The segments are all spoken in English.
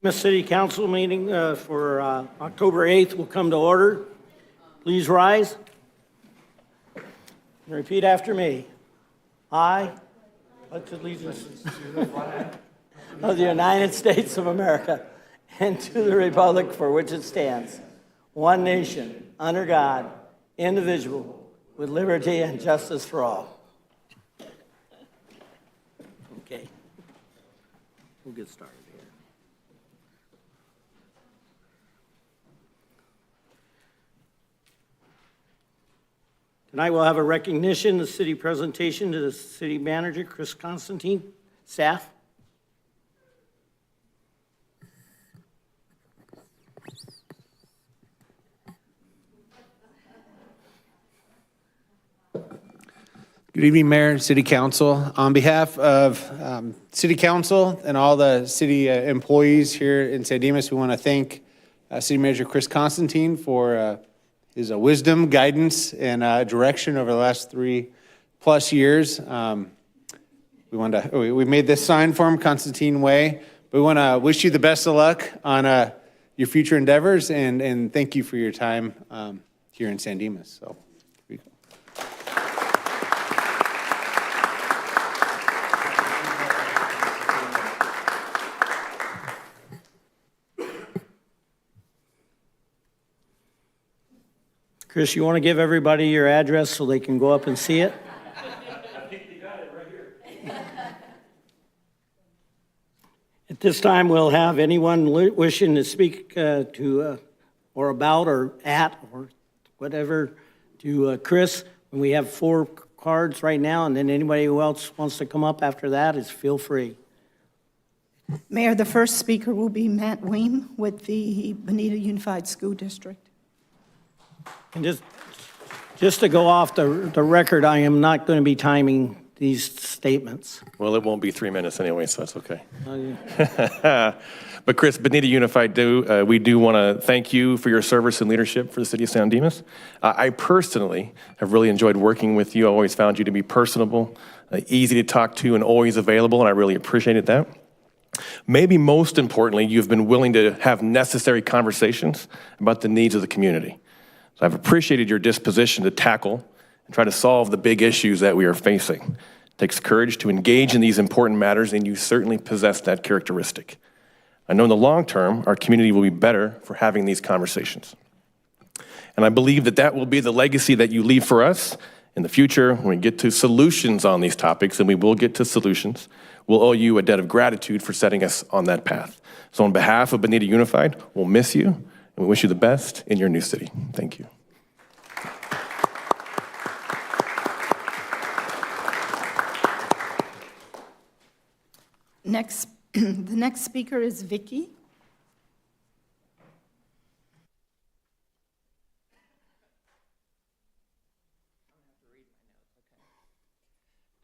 The City Council meeting for October 8th will come to order. Please rise and repeat after me. I pledge allegiance to the flag of the United States of America and to the republic for which it stands, one nation, under God, indivisible, with liberty and justice for all. Okay, we'll get started. Tonight we'll have a recognition, the city presentation to the city manager, Chris Constantine, staff. Good evening, Mayor, City Council. On behalf of City Council and all the city employees here in San Dimas, we want to thank City Manager Chris Constantine for his wisdom, guidance, and direction over the last 3+ years. We made this sign for him, Constantine Way. We want to wish you the best of luck on your future endeavors, and thank you for your time here in San Dimas. So, here we go. Chris, you want to give everybody your address so they can go up and see it? I think you got it right here. At this time, we'll have anyone wishing to speak to or about or at or whatever to Chris. And we have 4 cards right now, and then anybody who else wants to come up after that is feel free. Mayor, the first speaker will be Matt Weem with the Bonita Unified School District. And just to go off the record, I am not going to be timing these statements. Well, it won't be 3 minutes anyway, so that's okay. Oh, yeah. But Chris, Bonita Unified, we do want to thank you for your service and leadership for the city of San Dimas. I personally have really enjoyed working with you. I always found you to be personable, easy to talk to, and always available, and I really appreciated that. Maybe most importantly, you've been willing to have necessary conversations about the needs of the community. So I've appreciated your disposition to tackle and try to solve the big issues that we are facing. It takes courage to engage in these important matters, and you certainly possess that characteristic. I know in the long term, our community will be better for having these conversations. And I believe that that will be the legacy that you leave for us in the future when we get to solutions on these topics, and we will get to solutions. We'll owe you a debt of gratitude for setting us on that path. So on behalf of Bonita Unified, we'll miss you. We wish you the best in your new city. Thank you. The next speaker is Vicky.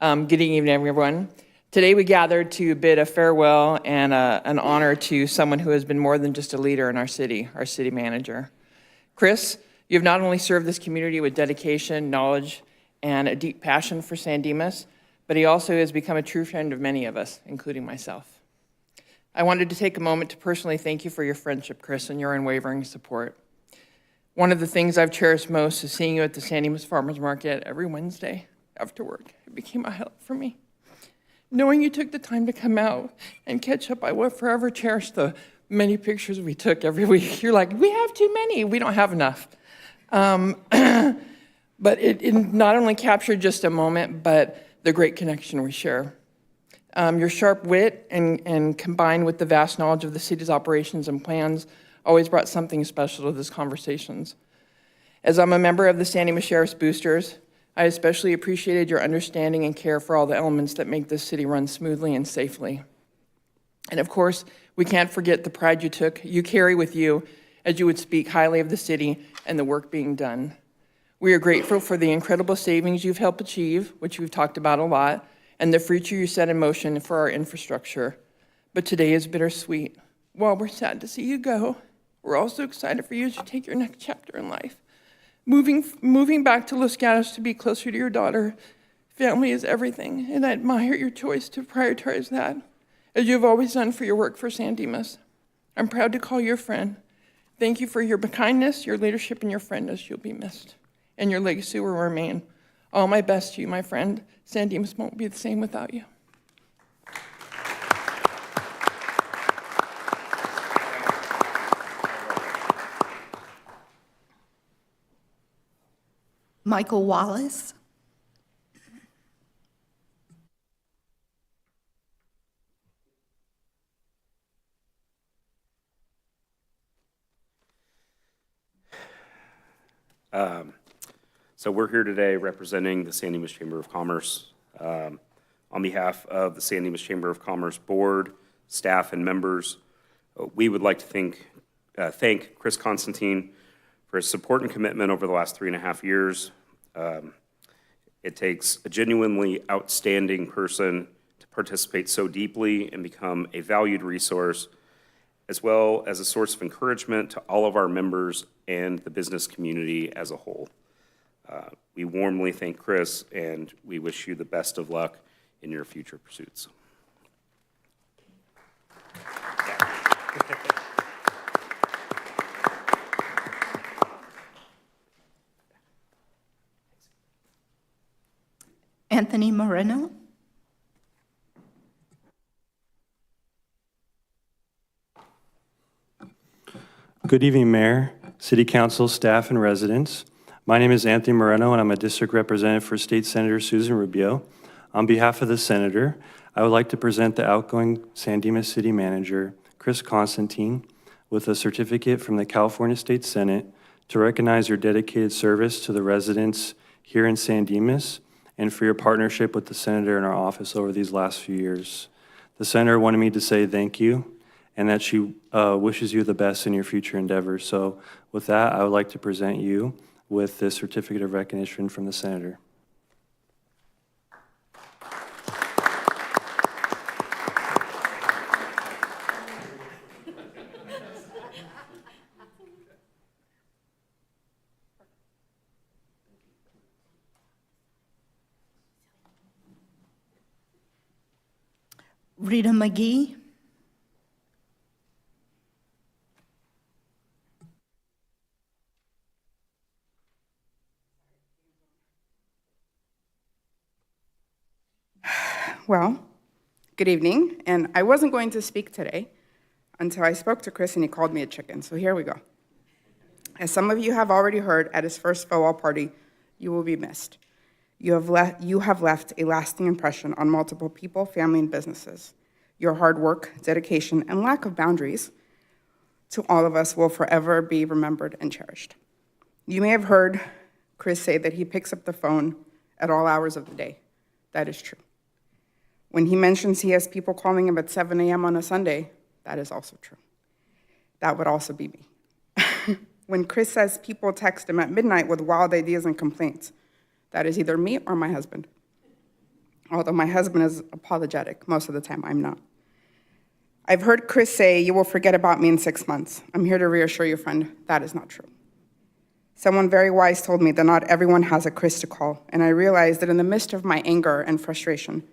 Good evening, everyone. Today we gathered to bid a farewell and an honor to someone who has been more than just a leader in our city manager. Chris, you have not only served this community with dedication, knowledge, and a deep passion for San Dimas, but he also has become a true friend of many of us, including myself. I wanted to take a moment to personally thank you for your friendship, Chris, and your unwavering support. One of the things I've cherished most is seeing you at the San Dimas Farmers Market every Wednesday after work. It became a highlight for me. Knowing you took the time to come out and catch up, I will forever cherish the many pictures we took every week. You're like, we have too many, we don't have enough. But it not only captured just a moment, but the great connection we share. Your sharp wit and combined with the vast knowledge of the city's operations and plans always brought something special to these conversations. As I'm a member of the San Dimas Sheriff's Boosters, I especially appreciated your understanding and care for all the elements that make this city run smoothly and safely. And of course, we can't forget the pride you carry with you as you would speak highly of the city and the work being done. We are grateful for the incredible savings you've helped achieve, which we've talked about a lot, and the future you set in motion for our infrastructure. But today is bittersweet. While we're sad to see you go, we're also excited for you as you take your next chapter in life. Moving back to Los Gatos to be closer to your daughter, family is everything, and I admire your choice to prioritize that, as you've always done for your work for San Dimas. I'm proud to call you a friend. Thank you for your kindness, your leadership, and your friendness. You'll be missed, and your legacy will remain. All my best to you, my friend. San Dimas won't be the same without you. Michael Wallace. So we're here today representing the San Dimas Chamber of Commerce. On behalf of the San Dimas Chamber of Commerce Board, staff, and members, we would like to thank Chris Constantine for his support and commitment over the last 3.5 years. It takes a genuinely outstanding person to participate so deeply and become a valued resource, as well as a source of encouragement to all of our members and the business community as a whole. We warmly thank Chris, and we wish you the best of luck in your future pursuits. Anthony Moreno. Good evening, Mayor, City Council, staff, and residents. My name is Anthony Moreno, and I'm a district representative for State Senator Susan Rubio. On behalf of the Senator, I would like to present the outgoing San Dimas City Manager, Chris Constantine, with a certificate from the California State Senate to recognize your dedicated service to the residents here in San Dimas and for your partnership with the Senator in our office over these last few years. The Senator wanted me to say thank you and that she wishes you the best in your future endeavors. So with that, I would like to present you with this certificate of recognition from the Senator. Rita McGee. Well, good evening, and I wasn't going to speak today until I spoke to Chris and he called me a chicken, so here we go. As some of you have already heard at his first farewell party, you will be missed. You have left a lasting impression on multiple people, family, and businesses. Your hard work, dedication, and lack of boundaries to all of us will forever be remembered and cherished. You may have heard Chris say that he picks up the phone at all hours of the day. That is true. When he mentions he has people calling him at 7 a.m. on a Sunday, that is also true. That would also be me. When Chris says people text him at midnight with wild ideas and complaints, that is either me or my husband. Although my husband is apologetic, most of the time I'm not. I've heard Chris say, "You will forget about me in 6 months." I'm here to reassure you, friend, that is not true. Someone very wise told me that not everyone has a Chris to call, and I realized that in the midst of my anger and frustration,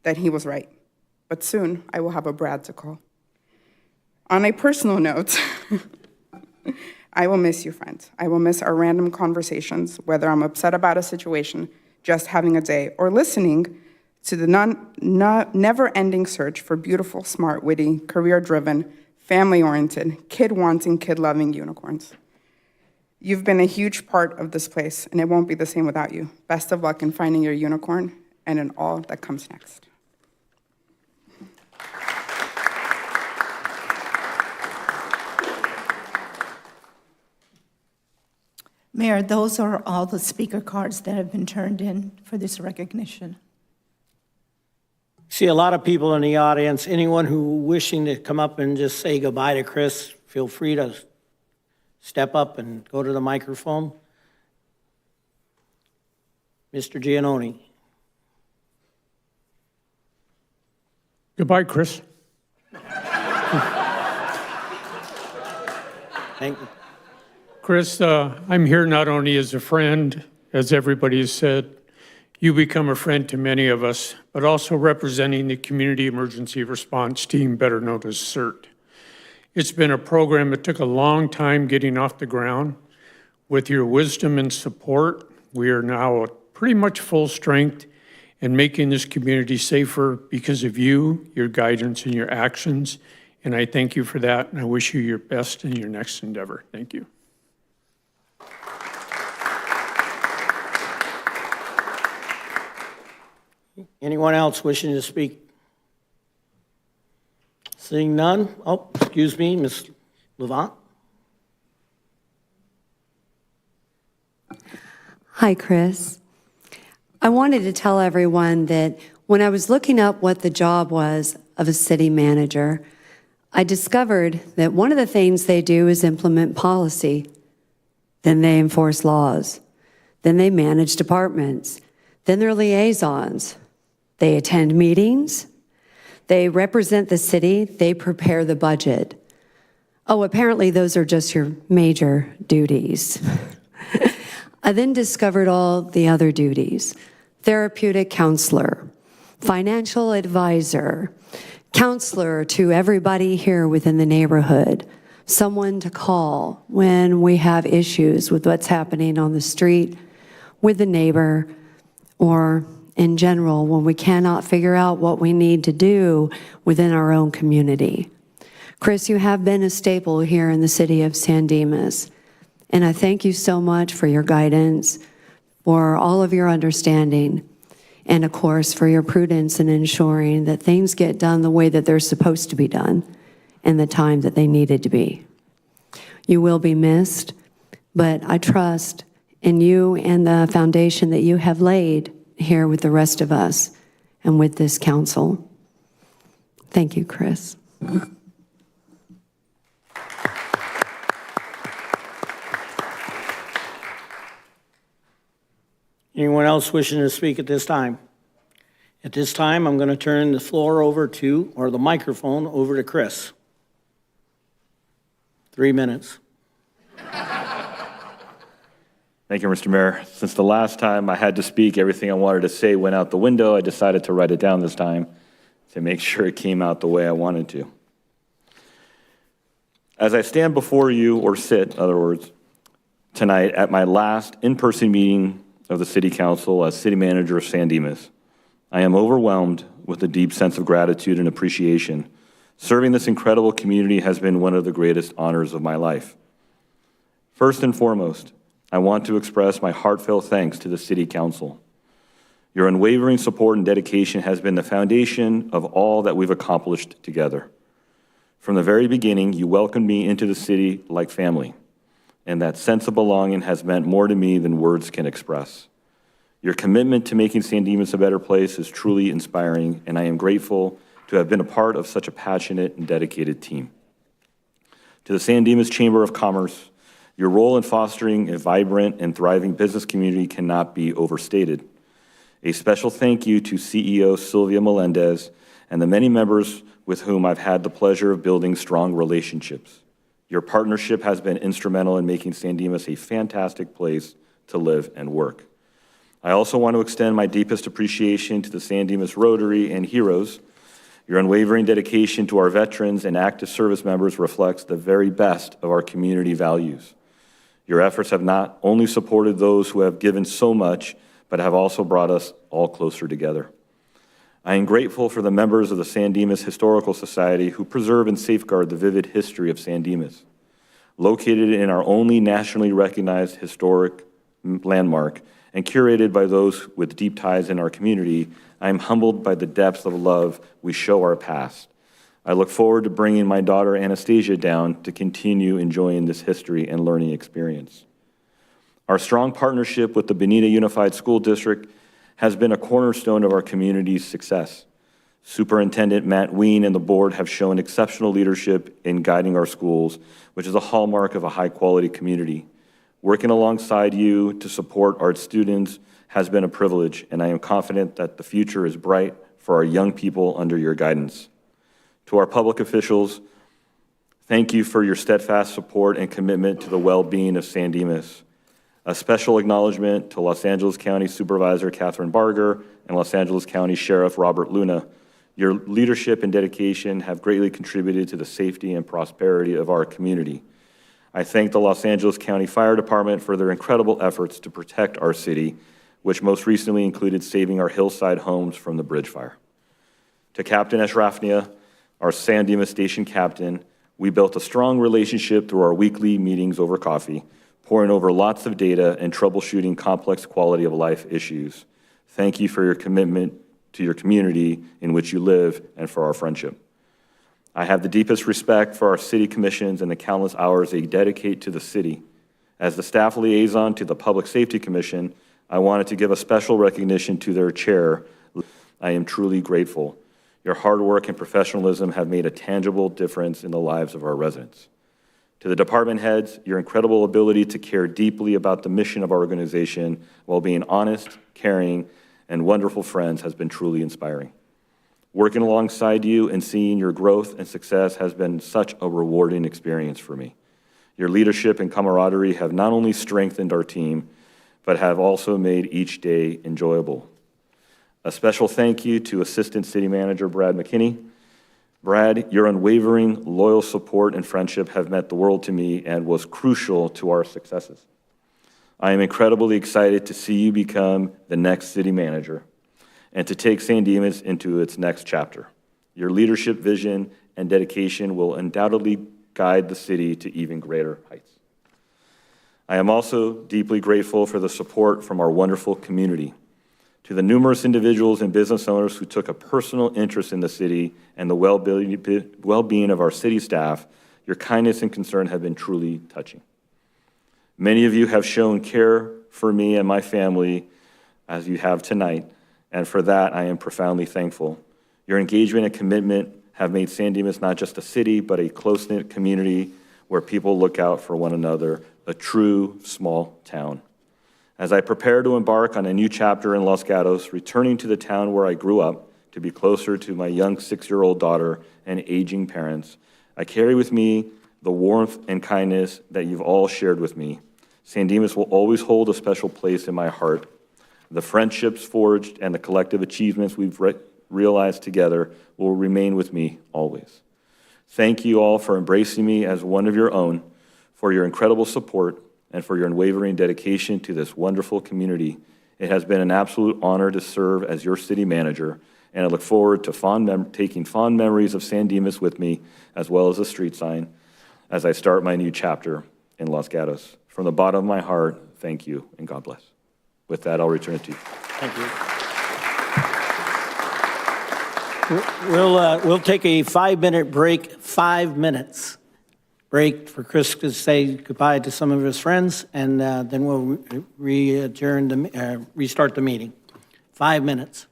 that he was right. But soon, I will have a Brad to call. On a personal note, I will miss you, friends. I will miss our random conversations, whether I'm upset about a situation, just having a day, or listening to the never-ending search for beautiful, smart, witty, career-driven, family-oriented, kid-wanting, kid-loving unicorns. You've been a huge part of this place, and it won't be the same without you. Best of luck in finding your unicorn and in all that comes next. Mayor, those are all the speaker cards that have been turned in for this recognition. See a lot of people in the audience. Anyone who wishing to come up and just say goodbye to Chris, feel free to step up and go to the microphone. Mr. Giannone. Goodbye, Chris. Thank you. Chris, I'm here not only as a friend, as everybody has said, you become a friend to many of us, but also representing the Community Emergency Response Team, better known as CERT. It's been a program that took a long time getting off the ground. With your wisdom and support, we are now at pretty much full strength in making this community safer because of you, your guidance, and your actions. And I thank you for that, and I wish you your best in your next endeavor. Thank you. Anyone else wishing to speak? Seeing none? Oh, excuse me, Ms. Levant. Hi, Chris. I wanted to tell everyone that when I was looking up what the job was of a city manager, I discovered that one of the things they do is implement policy. Then they enforce laws. Then they manage departments. Then they're liaisons. They attend meetings. They represent the city. They prepare the budget. Oh, apparently those are just your major duties. I then discovered all the other duties: therapeutic counselor, financial advisor, counselor to everybody here within the neighborhood, someone to call when we have issues with what's happening on the street, with the neighbor, or in general when we cannot figure out what we need to do within our own community. Chris, you have been a staple here in the city of San Dimas, and I thank you so much for your guidance, for all of your understanding, and of course for your prudence in ensuring that things get done the way that they're supposed to be done in the time that they needed to be. You will be missed, but I trust in you and the foundation that you have laid here with the rest of us and with this council. Thank you, Chris. Anyone else wishing to speak at this time? At this time, I'm going to turn the floor over to, or the microphone over to Chris. 3 minutes. Thank you, Mr. Mayor. Since the last time I had to speak, everything I wanted to say went out the window. I decided to write it down this time to make sure it came out the way I wanted to. As I stand before you, or sit, in other words, tonight at my last in-person meeting of the City Council as City Manager of San Dimas, I am overwhelmed with a deep sense of gratitude and appreciation. Serving this incredible community has been one of the greatest honors of my life. First and foremost, I want to express my heartfelt thanks to the City Council. Your unwavering support and dedication has been the foundation of all that we've accomplished together. From the very beginning, you welcomed me into the city like family, and that sense of belonging has meant more to me than words can express. Your commitment to making San Dimas a better place is truly inspiring, and I am grateful to have been a part of such a passionate and dedicated team. To the San Dimas Chamber of Commerce, your role in fostering a vibrant and thriving business community cannot be overstated. A special thank you to CEO Sylvia Melendez and the many members with whom I've had the pleasure of building strong relationships. Your partnership has been instrumental in making San Dimas a fantastic place to live and work. I also want to extend my deepest appreciation to the San Dimas Rotary and Heroes. Your unwavering dedication to our veterans and active service members reflects the very best of our community values. Your efforts have not only supported those who have given so much, but have also brought us all closer together. I am grateful for the members of the San Dimas Historical Society who preserve and safeguard the vivid history of San Dimas. Located in our only nationally recognized historic landmark and curated by those with deep ties in our community, I am humbled by the depth of love we show our past. I look forward to bringing my daughter Anastasia down to continue enjoying this history and learning experience. Our strong partnership with the Bonita Unified School District has been a cornerstone of our community's success. Superintendent Matt Ween and the board have shown exceptional leadership in guiding our schools, which is a hallmark of a high-quality community. Working alongside you to support our students has been a privilege, and I am confident that the future is bright for our young people under your guidance. To our public officials, thank you for your steadfast support and commitment to the well-being of San Dimas. A special acknowledgement to Los Angeles County Supervisor Catherine Barger and Los Angeles County Sheriff Robert Luna, Your leadership and dedication have greatly contributed to the safety and prosperity of our community. I thank the Los Angeles County Fire Department for their incredible efforts to protect our city, which most recently included saving our hillside homes from the bridge fire. To Captain Ashrafnia, our San Dimas Station captain, we built a strong relationship through our weekly meetings over coffee, pouring over lots of data and troubleshooting complex quality of life issues. Thank you for your commitment to your community in which you live and for our friendship. I have the deepest respect for our city commissions and the countless hours they dedicate to the city. As the staff liaison to the Public Safety Commission, I wanted to give a special recognition to their chair. I am truly grateful. Your hard work and professionalism have made a tangible difference in the lives of our residents. To the department heads, your incredible ability to care deeply about the mission of our organization while being honest, caring, and wonderful friends has been truly inspiring. Working alongside you and seeing your growth and success has been such a rewarding experience for me. Your leadership and camaraderie have not only strengthened our team, but have also made each day enjoyable. A special thank you to Assistant City Manager Brad McKinney. Brad, your unwavering, loyal support and friendship have meant the world to me and was crucial to our successes. I am incredibly excited to see you become the next city manager and to take San Dimas into its next chapter. Your leadership, vision, and dedication will undoubtedly guide the city to even greater heights. I am also deeply grateful for the support from our wonderful community. To the numerous individuals and business owners who took a personal interest in the city and the well-being of our city staff, your kindness and concern have been truly touching. Many of you have shown care for me and my family as you have tonight, and for that I am profoundly thankful. Your engagement and commitment have made San Dimas not just a city, but a close-knit community where people look out for one another, a true small town. As I prepare to embark on a new chapter in Los Gatos, returning to the town where I grew up to be closer to my young 6-year-old daughter and aging parents, I carry with me the warmth and kindness that you've all shared with me. San Dimas will always hold a special place in my heart. The friendships forged and the collective achievements we've realized together will remain with me always. Thank you all for embracing me as one of your own, for your incredible support, and for your unwavering dedication to this wonderful community. It has been an absolute honor to serve as your city manager, and I look forward to taking fond memories of San Dimas with me, as well as a street sign, as I start my new chapter in Los Gatos. From the bottom of my heart, thank you, and God bless. With that, I'll return it to you. Thank you. We'll take a 5-minute break, 5 minutes break for Chris to say goodbye to some of his friends, and then we'll restart the meeting. 5 minutes.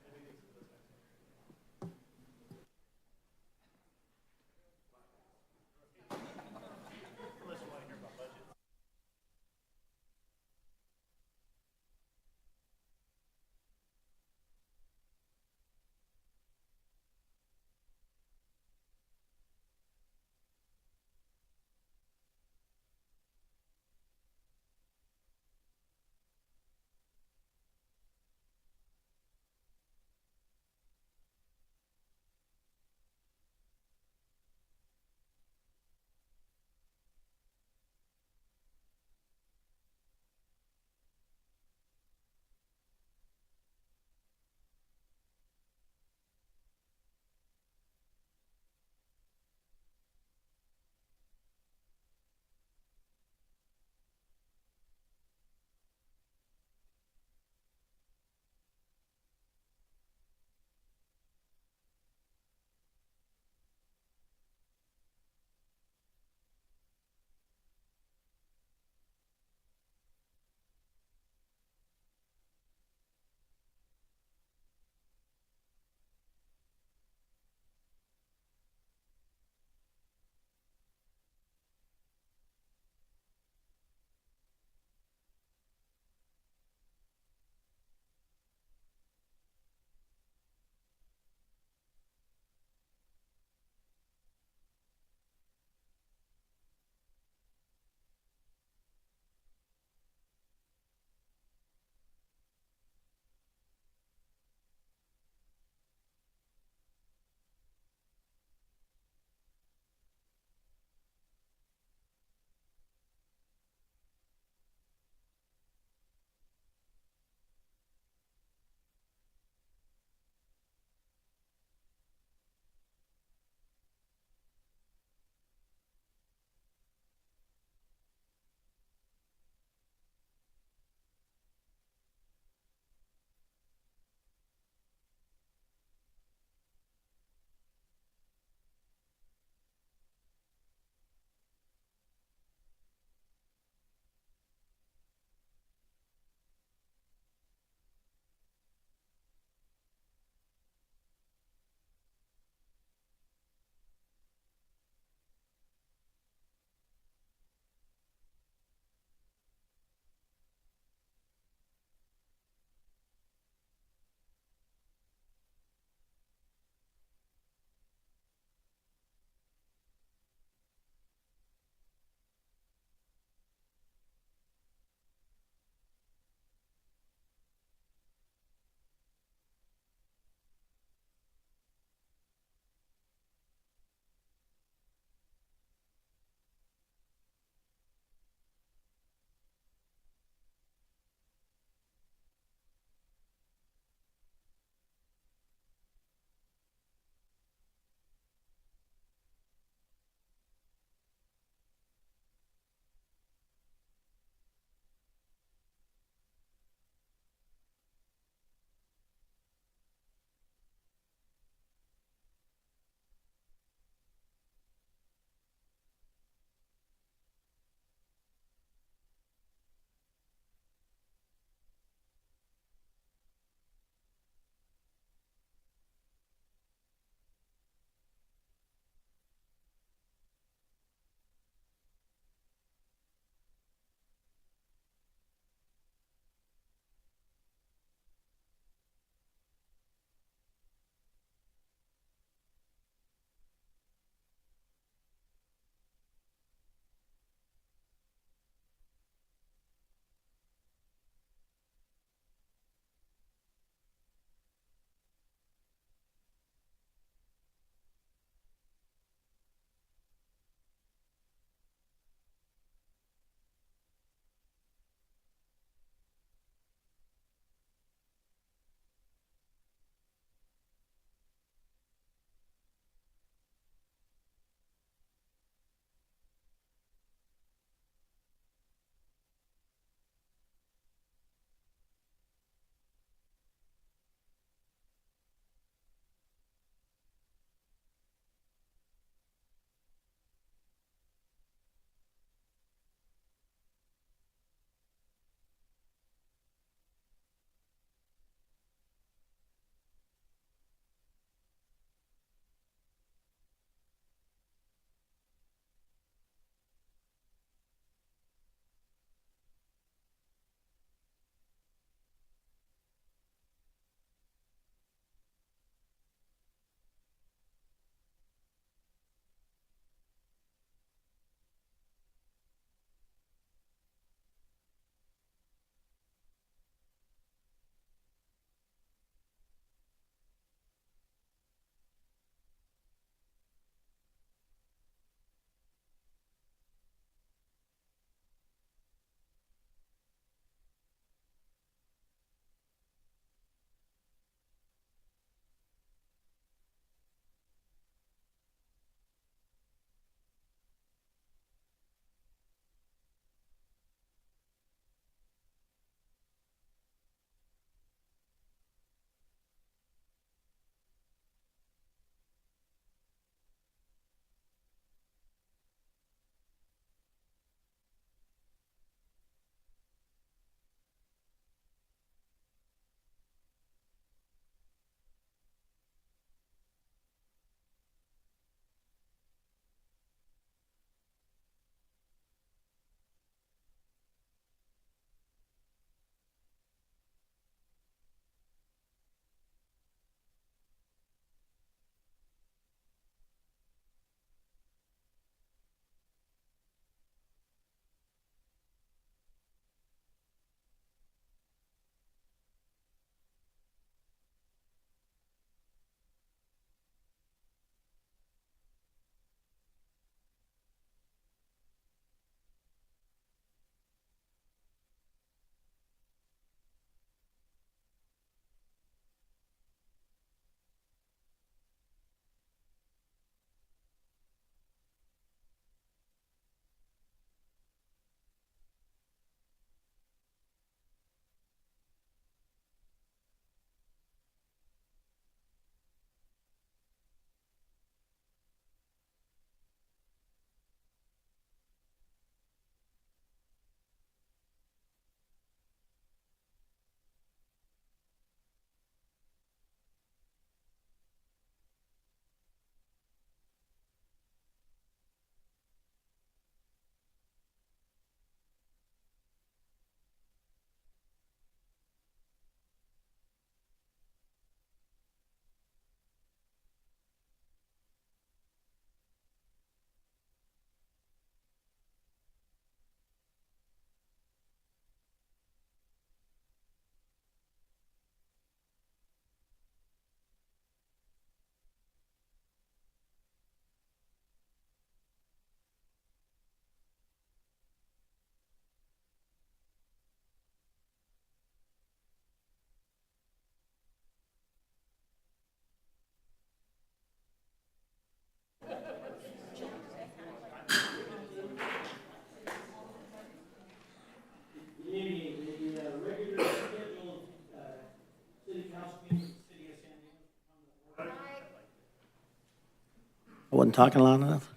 I wasn't talking loud enough.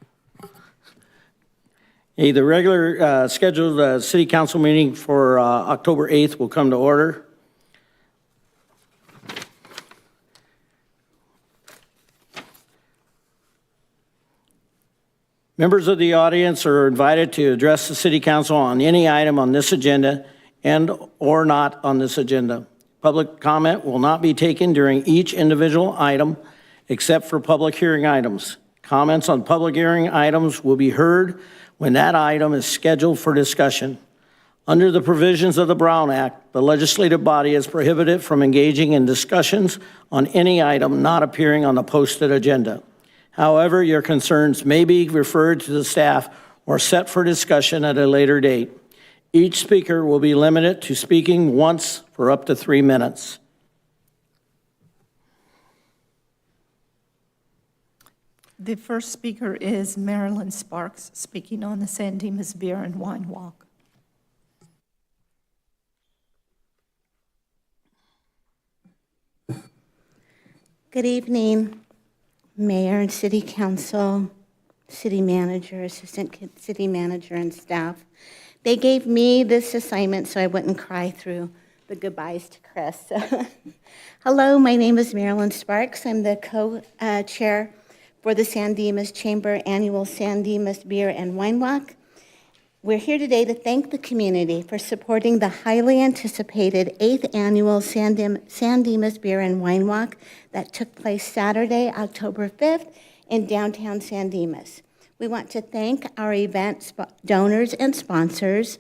Okay, the regular scheduled city council meeting for October 8th will come to order. Members of the audience are invited to address the city council on any item on this agenda and or not on this agenda. Public comment will not be taken during each individual item except for public hearing items. Comments on public hearing items will be heard when that item is scheduled for discussion. Under the provisions of the Brown Act, the legislative body is prohibited from engaging in discussions on any item not appearing on the posted agenda. However, your concerns may be referred to the staff or set for discussion at a later date. Each speaker will be limited to speaking once for up to 3 minutes. The first speaker is Marilyn Sparks, speaking on the San Dimas Beer and Wine Walk. Good evening, Mayor and City Council, City Manager, Assistant City Manager, and staff. They gave me this assignment so I wouldn't cry through the goodbyes to Chris. Hello, my name is Marilyn Sparks. I'm the co-chair for the San Dimas Chamber Annual San Dimas Beer and Wine Walk. We're here today to thank the community for supporting the highly anticipated 8th Annual San Dimas Beer and Wine Walk that took place Saturday, October 5th in downtown San Dimas. We want to thank our event donors and sponsors.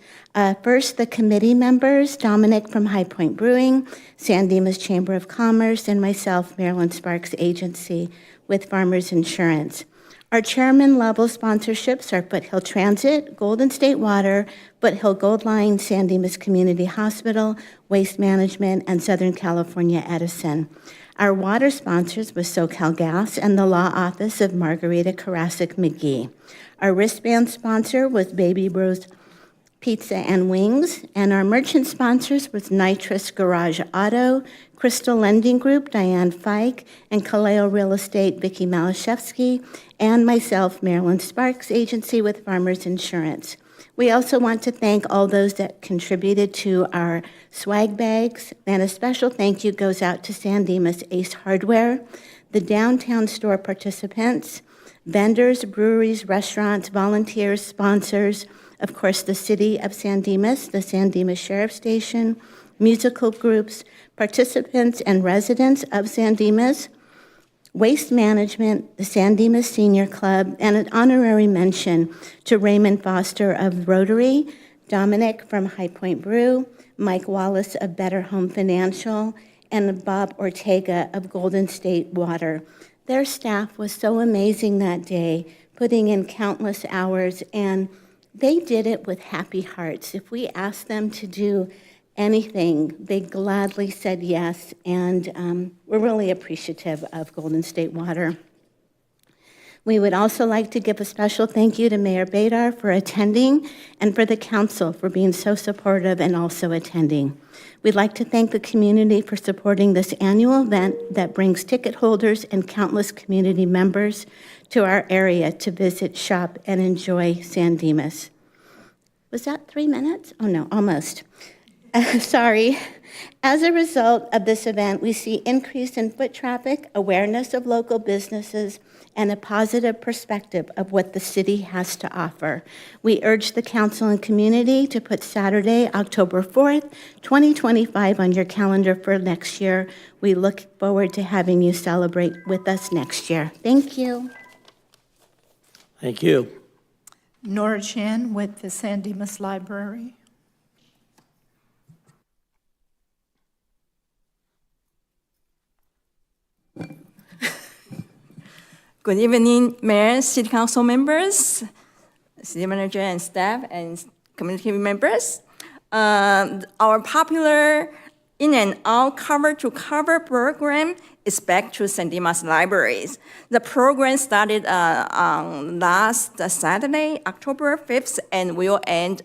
First, the committee members, Dominic from High Point Brewing, San Dimas Chamber of Commerce, and myself, Marilyn Sparks Agency with Farmers Insurance. Our chairman-level sponsorships are Foothill Transit, Golden State Water, Foothill Gold Line, San Dimas Community Hospital, Waste Management, and Southern California Edison. Our water sponsors was SoCal Gas and the Law Office of Margarita Karasik McGee. Our wristband sponsor was Baby Bros Pizza and Wings, and our merchant sponsors was Nitrous Garage Auto, Crystal Lending Group, Diane Fike, and Kaleo Real Estate, Vicki Malashevsky, and myself, Marilyn Sparks, Agency with Farmers Insurance. We also want to thank all those that contributed to our swag bags, and a special thank you goes out to San Dimas Ace Hardware, the downtown store participants, vendors, breweries, restaurants, volunteers, sponsors, of course, the City of San Dimas, the San Dimas Sheriff Station, musical groups, participants and residents of San Dimas, Waste Management, the San Dimas Senior Club, and an honorary mention to Raymond Foster of Rotary, Dominic from High Point Brew, Mike Wallace of Better Home Financial, and Bob Ortega of Golden State Water. Their staff was so amazing that day, putting in countless hours, and they did it with happy hearts. If we asked them to do anything, they gladly said yes, and we're really appreciative of Golden State Water. We would also like to give a special thank you to Mayor Badar for attending and for the council for being so supportive and also attending. We'd like to thank the community for supporting this annual event that brings ticket holders and countless community members to our area to visit, shop, and enjoy San Dimas. Was that 3 minutes? Oh no, almost. Sorry. As a result of this event, we see increase in foot traffic, awareness of local businesses, and a positive perspective of what the city has to offer. We urge the council and community to put Saturday, October 4th, 2025 on your calendar for next year. We look forward to having you celebrate with us next year. Thank you. Thank you. Nora Chan with the San Dimas Library. Good evening, Mayor, City Council members, City Manager and staff, and community members. Our popular in and out cover-to-cover program is back to San Dimas Libraries. The program started on last Saturday, October 5th, and will end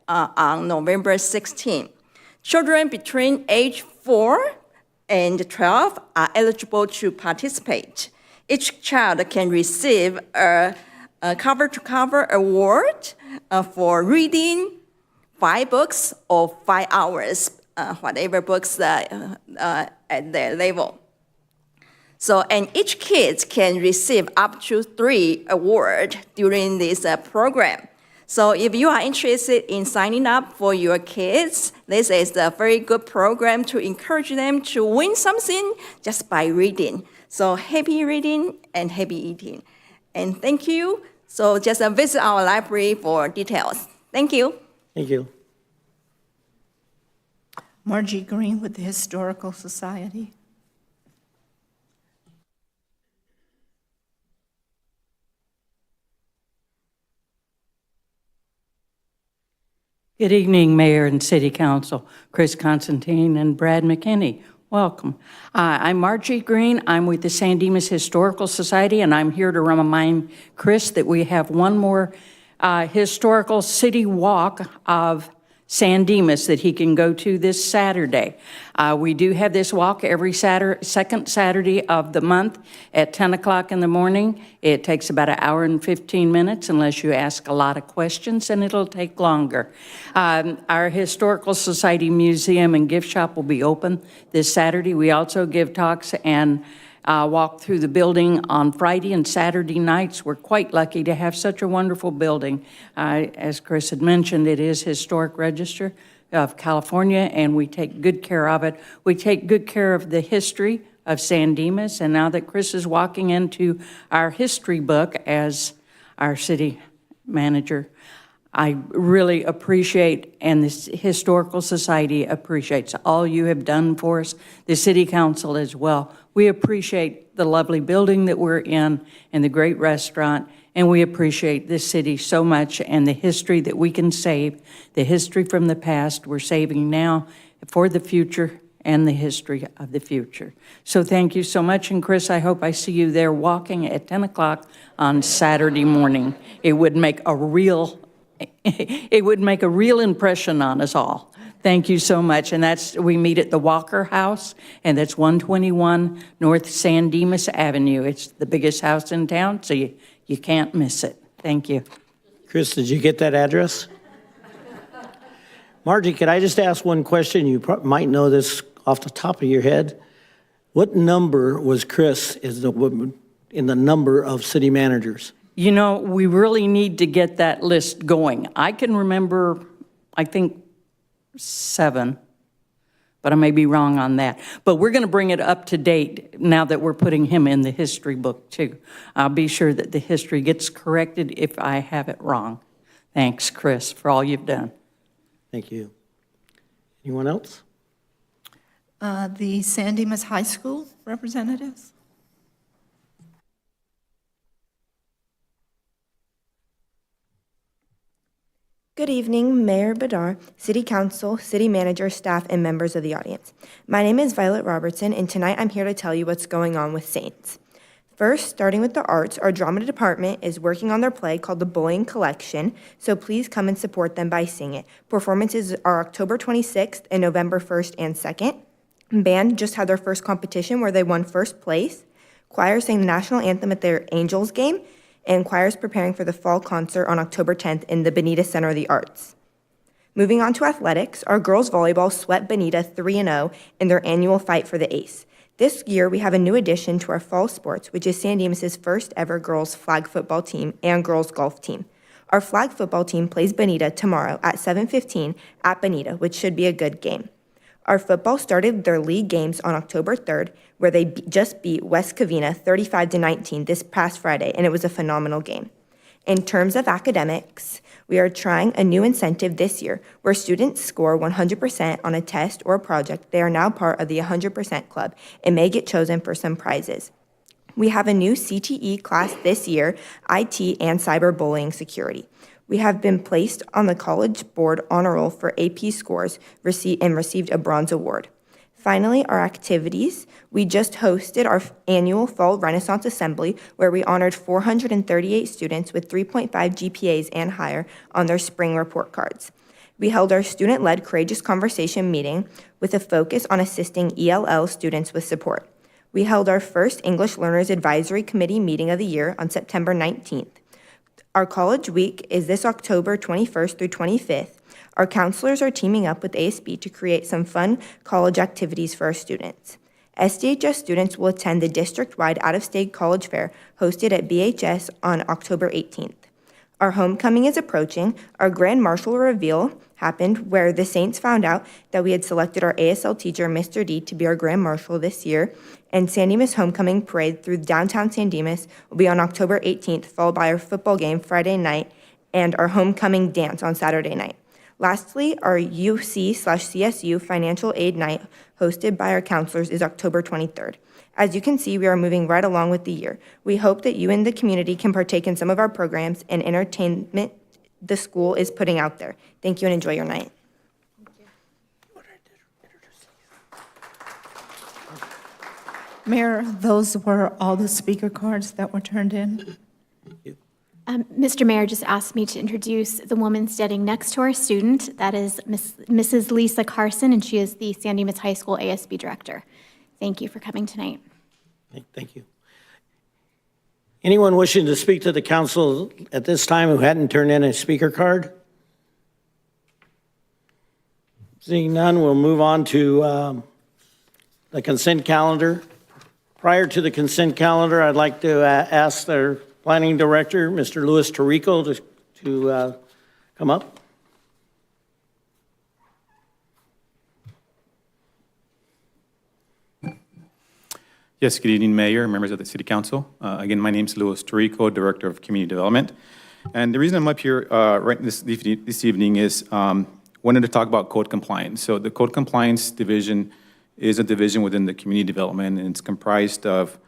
on November 16th. Children between age 4 and 12 are eligible to participate. each child can receive a cover-to-cover award for reading 5 books or 5 hours, whatever books at their level. So, and each kid can receive up to 3 awards during this program. So if you are interested in signing up for your kids, this is a very good program to encourage them to win something just by reading. So happy reading and happy eating. And thank you. So just visit our library for details. Thank you. Thank you. Margie Green with the Historical Society. Good evening, Mayor and City Council, Chris Constantine and Brad McKinney. Welcome. I'm Margie Green. I'm with the San Dimas Historical Society, and I'm here to remind Chris that we have one more historical city walk of San Dimas that he can go to this Saturday. We do have this walk every second Saturday of the month at 10 o'clock in the morning. It takes about an hour and 15 minutes unless you ask a lot of questions, and it'll take longer. Our Historical Society Museum and Gift Shop will be open this Saturday. We also give talks and walk through the building on Friday and Saturday nights. We're quite lucky to have such a wonderful building. As Chris had mentioned, it is Historic Register of California, and we take good care of it. We take good care of the history of San Dimas, and now that Chris is walking into our history book as our city manager, I really appreciate, and the Historical Society appreciates all you have done for us, the City Council as well. We appreciate the lovely building that we're in and the great restaurant, and we appreciate this city so much and the history that we can save, the history from the past we're saving now for the future and the history of the future. So thank you so much, and Chris, I hope I see you there walking at 10 o'clock on Saturday morning. It would make a real impression on us all. Thank you so much. And we meet at the Walker House, and that's 121 North San Dimas Avenue. It's the biggest house in town, so you can't miss it. Thank you. Chris, did you get that address? Margie, could I just ask one question? You might know this off the top of your head. What number was Chris in the number of city managers? You know, we really need to get that list going. I can remember, I think, 7, but I may be wrong on that. But we're going to bring it up to date now that we're putting him in the history book, too. I'll be sure that the history gets corrected if I have it wrong. Thanks, Chris, for all you've done. Thank you. Anyone else? The San Dimas High School representatives. Good evening, Mayor Badar, City Council, City Manager, staff, and members of the audience. My name is Violet Robertson, and tonight I'm here to tell you what's going on with Saints. First, starting with the arts, our drama department is working on their play called The Bullying Collection, so please come and support them by seeing it. Performances are October 26th and November 1st and 2nd. Band just had their first competition where they won first place. Choir sang the national anthem at their Angels game, and choirs preparing for the fall concert on October 10th in the Bonita Center of the Arts. Moving on to athletics, our girls volleyball swept Bonita 3-0 in their annual fight for the ace. This year, we have a new addition to our fall sports, which is San Dimas' first ever girls flag football team and girls golf team. Our flag football team plays Bonita tomorrow at 7:15 at Bonita, which should be a good game. Our football started their league games on October 3rd, where they just beat West Covina 35-19 this past Friday, and it was a phenomenal game. In terms of academics, we are trying a new incentive this year where students score 100% on a test or a project. They are now part of the 100% Club and may get chosen for some prizes. We have a new CTE class this year, IT and cyberbullying security. We have been placed on the College Board honor roll for AP scores and received a bronze award. Finally, our activities. We just hosted our annual Fall Renaissance Assembly where we honored 438 students with 3.5 GPAs and higher on their spring report cards. We held our student-led Courageous Conversation meeting with a focus on assisting ELL students with support. We held our first English Learners Advisory Committee meeting of the year on September 19th. Our college week is this October 21st through 25th. Our counselors are teaming up with ASB to create some fun college activities for our students. SDHS students will attend the district-wide out-of-state college fair hosted at BHS on October 18th. Our homecoming is approaching. Our grand marshal reveal happened where the Saints found out that we had selected our ASL teacher, Mr. D, to be our grand marshal this year. And San Dimas homecoming parade through downtown San Dimas will be on October 18th, followed by our football game Friday night and our homecoming dance on Saturday night. Lastly, our UC/CSU financial aid night hosted by our counselors is October 23rd. As you can see, we are moving right along with the year. We hope that you and the community can partake in some of our programs and entertainment the school is putting out there. Thank you and enjoy your night. Mayor, those were all the speaker cards that were turned in. Mr. Mayor just asked me to introduce the woman standing next to our student. That is Mrs. Lisa Carson, and she is the San Dimas High School ASB Director. Thank you for coming tonight. Thank you. Anyone wishing to speak to the council at this time who hadn't turned in a speaker card? Seeing none, we'll move on to the consent calendar. Prior to the consent calendar, I'd like to ask their Planning Director, Mr. Louis Tarico, to come up. Yes, good evening, Mayor, members of the City Council. Again, my name is Louis Tarico, Director of Community Development. And the reason I'm up here this evening is wanted to talk about code compliance. So the Code Compliance Division is a division within the Community Development, and it's comprised of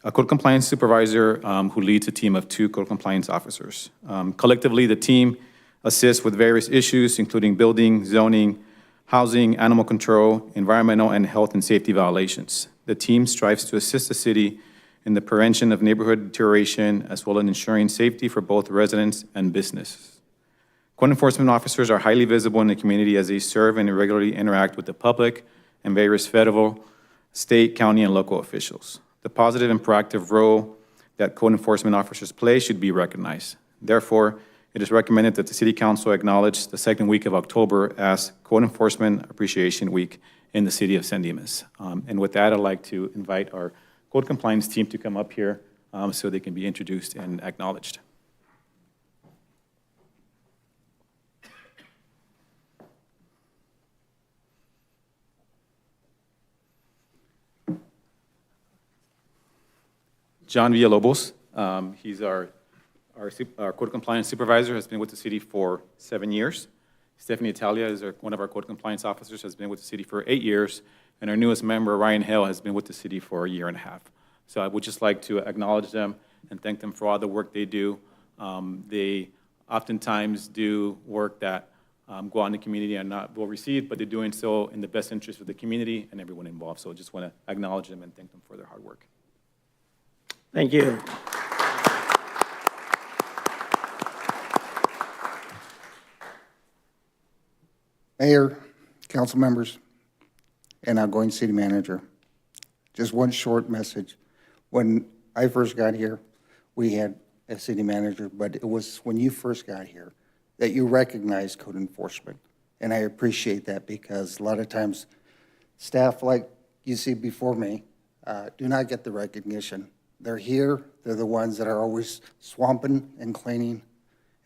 a code compliance supervisor who leads a team of 2 code compliance officers. Collectively, the team assists with various issues, including building, zoning, housing, animal control, environmental, and health and safety violations. The team strives to assist the city in the prevention of neighborhood deterioration, as well as ensuring safety for both residents and businesses. Code enforcement officers are highly visible in the community as they serve and regularly interact with the public and various federal, state, county, and local officials. The positive and proactive role that code enforcement officers play should be recognized. Therefore, it is recommended that the City Council acknowledge the second week of October as Code Enforcement Appreciation Week in the city of San Dimas. And with that, I'd like to invite our code compliance team to come up here so they can be introduced and acknowledged. John Villalobos, he's our code compliance supervisor, has been with the city for 7 years. Stephanie Italia is one of our code compliance officers, has been with the city for 8 years. And our newest member, Ryan Hale, has been with the city for 1.5 years. So I would just like to acknowledge them and thank them for all the work they do. They oftentimes do work that go out in the community and not well received, but they're doing so in the best interest of the community and everyone involved. So I just want to acknowledge them and thank them for their hard work. Thank you. Mayor, council members, and outgoing city manager. Just one short message. When I first got here, we had a city manager, but it was when you first got here that you recognized code enforcement. And I appreciate that because a lot of times staff like you see before me do not get the recognition. They're here, they're the ones that are always swamping and cleaning,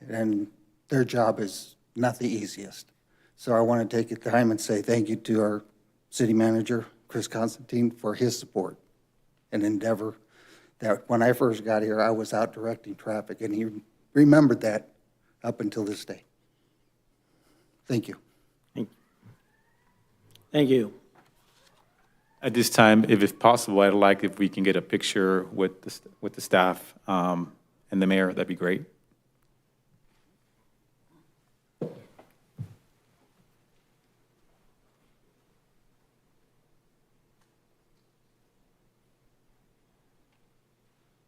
and their job is not the easiest. So I want to take the time and say thank you to our city manager, Chris Constantine, for his support and endeavor that when I first got here, I was out directing traffic, and he remembered that up until this day. Thank you. Thank you. At this time, if possible, I'd like if we can get a picture with the staff and the mayor, that'd be great.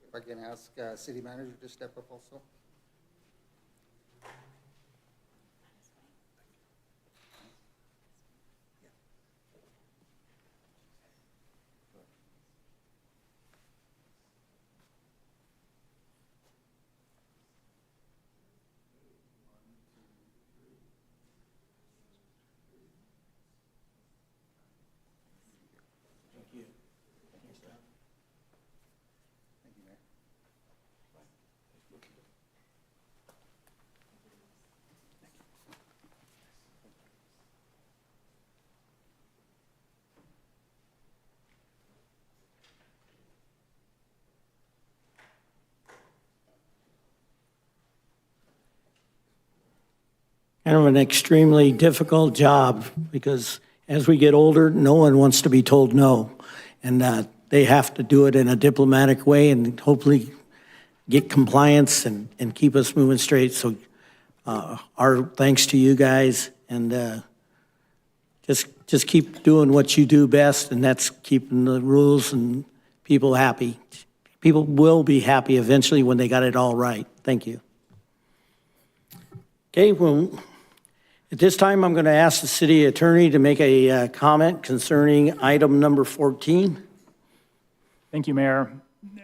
If I can ask city manager to step up also. kind of an extremely difficult job because as we get older, no one wants to be told no. And they have to do it in a diplomatic way and hopefully get compliance and keep us moving straight. So our thanks to you guys, and just keep doing what you do best, and that's keeping the rules and people happy. People will be happy eventually when they got it all right. Thank you. Okay, well, at this time, I'm going to ask the city attorney to make a comment concerning item number 14. Thank you, Mayor.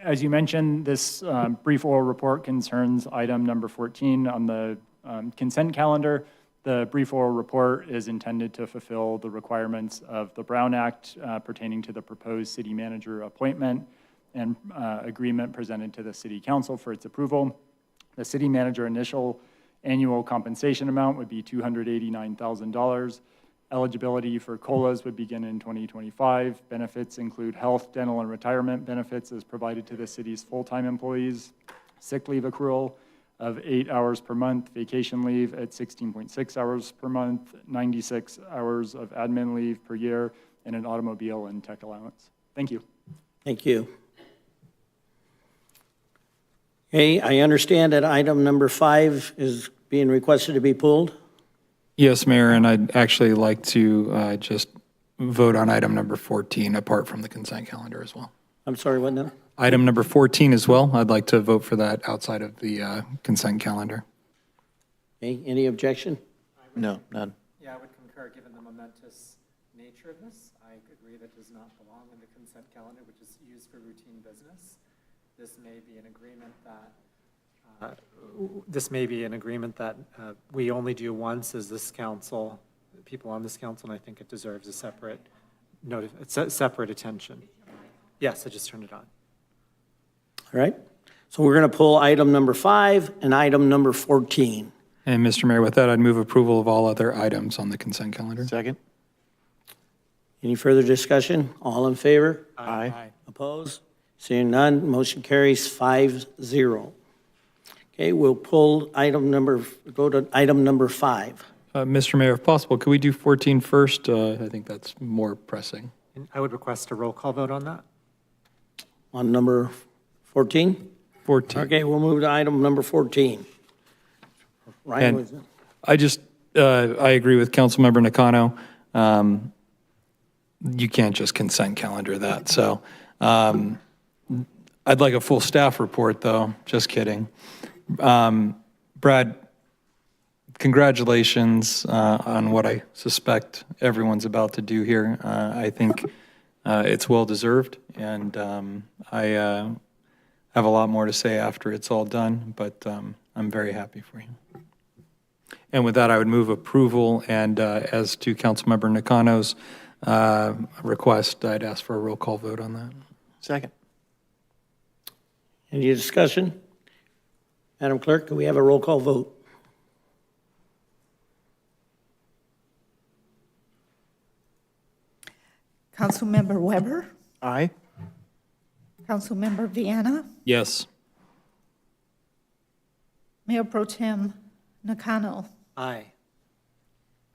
As you mentioned, this brief oral report concerns item number 14 on the consent calendar. The brief oral report is intended to fulfill the requirements of the Brown Act pertaining to the proposed city manager appointment and agreement presented to the city council for its approval. The city manager initial annual compensation amount would be $289,000. Eligibility for COLAs would begin in 2025. Benefits include health, dental, and retirement benefits as provided to the city's full-time employees, sick leave accrual of 8 hours per month, vacation leave at 16.6 hours per month, 96 hours of admin leave per year, and an automobile and tech allowance. Thank you. Thank you. Okay, I understand that item number 5 is being requested to be pulled. Yes, Mayor, and I'd actually like to just vote on item number 14 apart from the consent calendar as well. I'm sorry, what now? Item number 14 as well. I'd like to vote for that outside of the consent calendar. Okay, any objection? No, none. Yeah, I would concur, given the momentous nature of this. I agree that does not belong in the consent calendar, which is used for routine business. This may be an agreement that we only do once as this council, people on this council, and I think it deserves a separate separate attention. Yes, I just turned it on. All right, so we're going to pull item number 5 and item number 14. And Mr. Mayor, with that, I'd move approval of all other items on the consent calendar. Second. Any further discussion? All in favor? Aye. Opposed? Seeing none, motion carries 5-0. Okay, we'll pull go to item number 5. Mr. Mayor, if possible, could we do 14 first? I think that's more pressing. And I would request a roll call vote on that. On number 14? 14. Okay, we'll move to item number 14. Ryan, And was it? I just, I agree with Councilmember Nakano. You can't just consent calendar that. So I'd like a full staff report, though. Just kidding. Brad, congratulations on what I suspect everyone's about to do here. I think it's well-deserved, and I have a lot more to say after it's all done, but I'm very happy for you. And with that, I would move approval, and as to Councilmember Nakano's request, I'd ask for a roll call vote on that. Second. Any discussion? Madam Clerk, can we have a roll call vote? Councilmember Weber, Aye. Councilmember Viana, Yes. Mayor Pro Tem Nakano, Aye.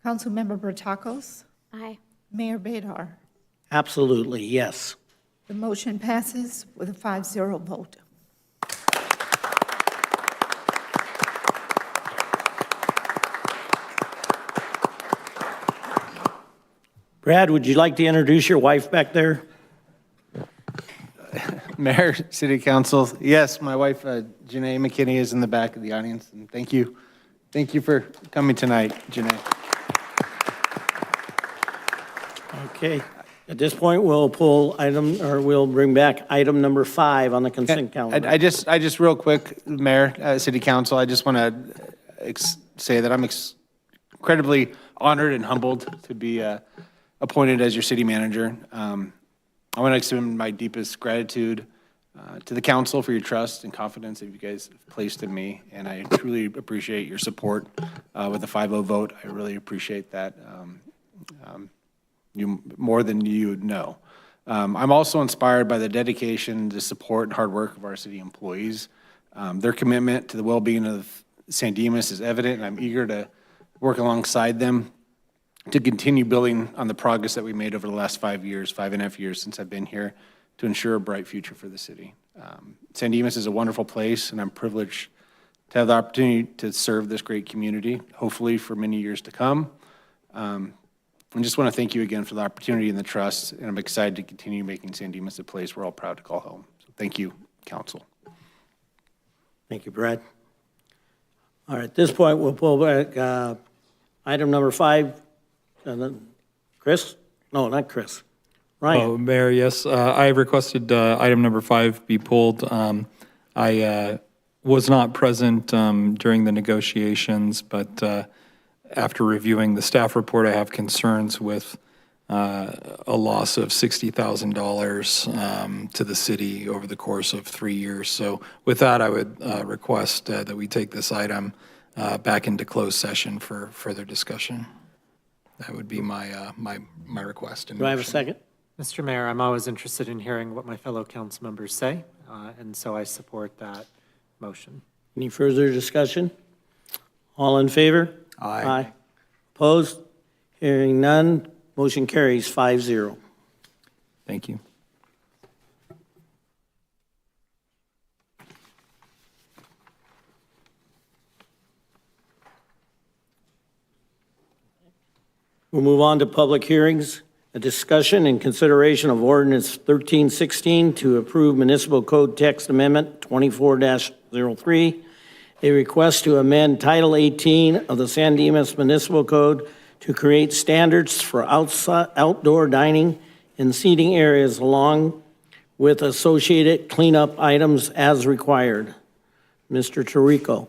Councilmember Bertakos, Aye. Mayor Bedar. Absolutely, yes. The motion passes with a 5-0 vote. Brad, would you like to introduce your wife back there? Mayor, City Council, yes, my wife, Janae McKinney, is in the back of the audience, and thank you. Thank you for coming tonight, Janae. Okay, at this point, we'll we'll bring back item number 5 on the consent calendar. I just real quick, Mayor, City Council, I just want to say that I'm incredibly honored and humbled to be appointed as your city manager. I want to extend my deepest gratitude to the council for your trust and confidence that you guys have placed in me, and I truly appreciate your support with the 5-0 vote. I really appreciate that. You more than you would know. I'm also inspired by the dedication, the support, and hard work of our city employees. Their commitment to the well-being of San Dimas is evident, and I'm eager to work alongside them to continue building on the progress that we made over the last 5.5 years since I've been here, to ensure a bright future for the city. San Dimas is a wonderful place, and I'm privileged to have the opportunity to serve this great community, hopefully for many years to come. I just want to thank you again for the opportunity and the trust, and I'm excited to continue making San Dimas a place we're all proud to call home. So thank you, council. Thank you, Brad. All right, at this point, we'll pull back item number 5. And then Chris? No, not Chris. Ryan? Oh, Mayor, yes. I requested item number 5 be pulled. I was not present during the negotiations, but after reviewing the staff report, I have concerns with a loss of $60,000 to the city over the course of 3 years. So with that, I would request that we take this item back into closed session for further discussion. That would be my my request. Do I have a second? Mr. Mayor, I'm always interested in hearing what my fellow council members say, and so I support that motion. Any further discussion? All in favor? Aye. Opposed? Hearing none, motion carries 5-0. Thank you. We'll move on to public hearings. A discussion and consideration of ordinance 1316 to approve municipal code text amendment 24-03, a request to amend Title 18 of the San Dimas Municipal Code to create standards for outdoor dining and seating areas along with associated cleanup items as required. Mr. Tirico.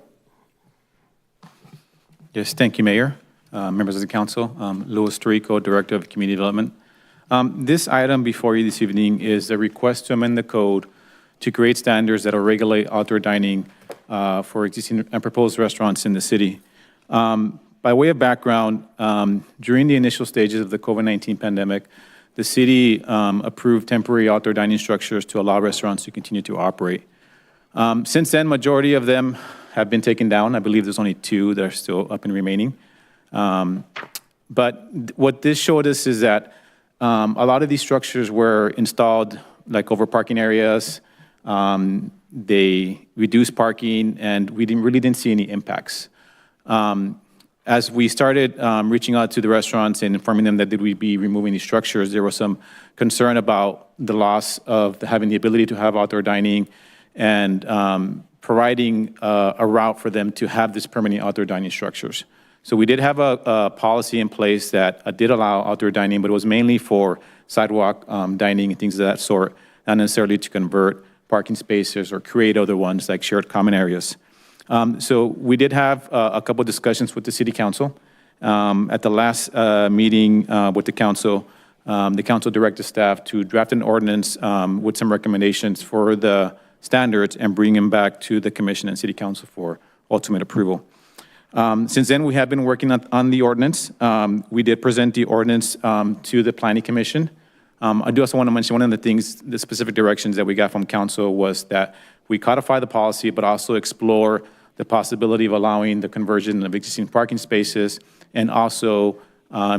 Yes, thank you, Mayor. Members of the council, Louis Tirico, Director of Community Development. This item before you this evening is a request to amend the code to create standards that will regulate outdoor dining for existing and proposed restaurants in the city. By way of background, during the initial stages of the COVID-19 pandemic, the city approved temporary outdoor dining structures to allow restaurants to continue to operate. Since then, majority of them have been taken down. I believe there's only 2 that are still up and remaining. But what this showed us is that a lot of these structures were installed like over parking areas. They reduced parking, and we really didn't see any impacts. As we started reaching out to the restaurants and informing them that we'd be removing these structures, there was some concern about the loss of having the ability to have outdoor dining and providing a route for them to have this permanent outdoor dining structures. So we did have a policy in place that did allow outdoor dining, but it was mainly for sidewalk dining and things of that sort, not necessarily to convert parking spaces or create other ones like shared common areas. So we did have a couple of discussions with the city council. At the last meeting with the council directed staff to draft an ordinance with some recommendations for the standards and bring them back to the commission and city council for ultimate approval. Since then, we have been working on the ordinance. We did present the ordinance to the planning commission. I do also want to mention one of the things, the specific directions that we got from council was that we codify the policy, but also explore the possibility of allowing the conversion of existing parking spaces and also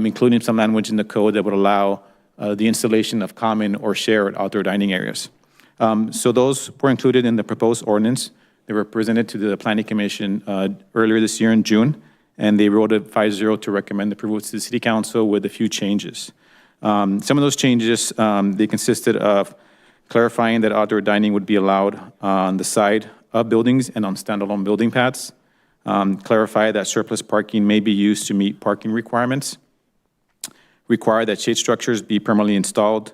including some language in the code that would allow the installation of common or shared outdoor dining areas. So those were included in the proposed ordinance. They were presented to the Planning Commission earlier this year in June, and they voted 5-0 to recommend approval to the City Council with a few changes. Some of those changes, they consisted of clarifying that outdoor dining would be allowed on the side of buildings and on standalone building pads, clarify that surplus parking may be used to meet parking requirements, require that shade structures be permanently installed,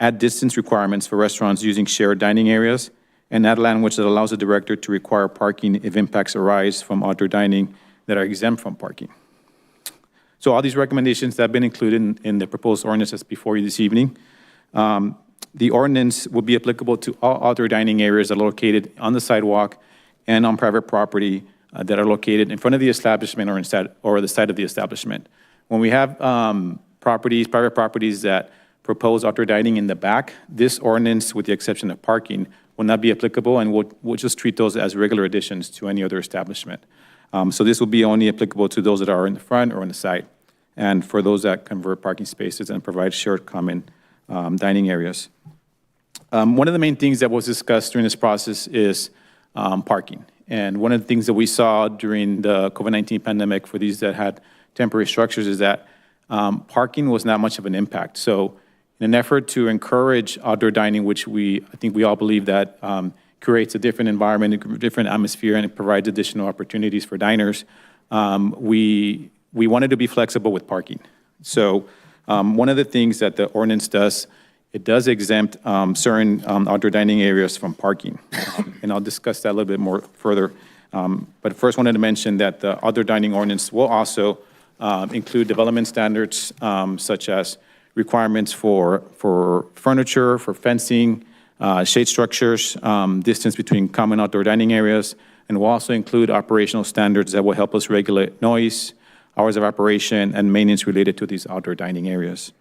add distance requirements for restaurants using shared dining areas, and add language that allows the director to require parking if impacts arise from outdoor dining that are exempt from parking. So all these recommendations have been included in the proposed ordinance that's before you this evening. The ordinance will be applicable to all outdoor dining areas that are located on the sidewalk and on private property that are located in front of the establishment or the side of the establishment. When we have private properties that propose outdoor dining in the back, this ordinance, with the exception of parking, will not be applicable, and we'll just treat those as regular additions to any other establishment. So this will be only applicable to those that are in the front or on the side, and for those that convert parking spaces and provide shared common dining areas. One of the main things that was discussed during this process is parking. And one of the things that we saw during the COVID-19 pandemic for these that had temporary structures is that parking was not much of an impact. So in an effort to encourage outdoor dining, which I think we all believe that creates a different environment, a different atmosphere, and it provides additional opportunities for diners, we wanted to be flexible with parking. So one of the things that the ordinance does, it does exempt certain outdoor dining areas from parking. And I'll discuss that a little bit more further. But first wanted to mention that the outdoor dining ordinance will also include development standards such as requirements for furniture, for fencing, shade structures, distance between common outdoor dining areas, and will also include operational standards that will help us regulate noise, hours of operation, and maintenance related to these outdoor dining areas.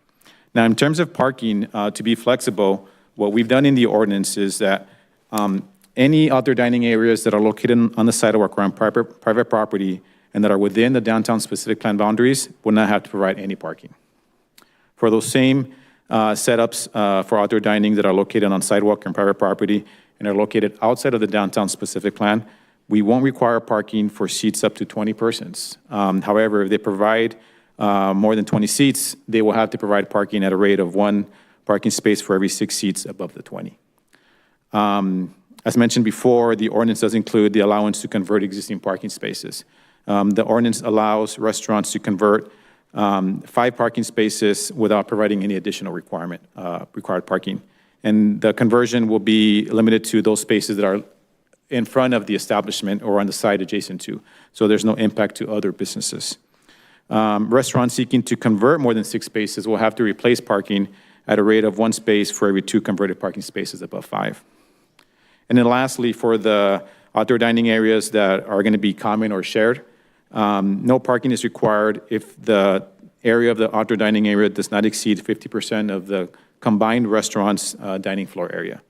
Now, in terms of parking, to be flexible, what we've done in the ordinance is that any outdoor dining areas that are located on the sidewalk or on private property and that are within the downtown specific plan boundaries will not have to provide any parking. For those same setups for outdoor dining that are located on sidewalk and private property and are located outside of the downtown specific plan, we won't require parking for seats up to 20 persons. However, if they provide more than 20 seats, they will have to provide parking at a rate of 1 parking space for every 6 seats above the 20. As mentioned before, the ordinance does include the allowance to convert existing parking spaces. The ordinance allows restaurants to convert 5 parking spaces without providing any additional required parking. And the conversion will be limited to those spaces that are in front of the establishment or on the side adjacent to. So there's no impact to other businesses. Restaurants seeking to convert more than 6 spaces will have to replace parking at a rate of 1 space for every 2 converted parking spaces above 5. And then lastly, for the outdoor dining areas that are going to be common or shared, no parking is required if the area of the outdoor dining area does not exceed 50% of the combined restaurant's dining floor area.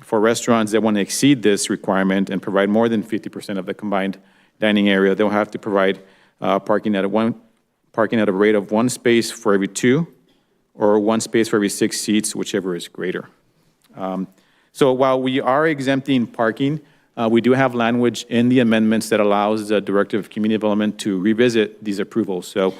For restaurants that want to exceed this requirement and provide more than 50% of the combined dining area, they'll have to provide parking at a rate of 1 space for every 2, or 1 space for every 6 seats, whichever is greater. So while we are exempting parking, we do have language in the amendments that allows the Director of Community Development to revisit these approvals. So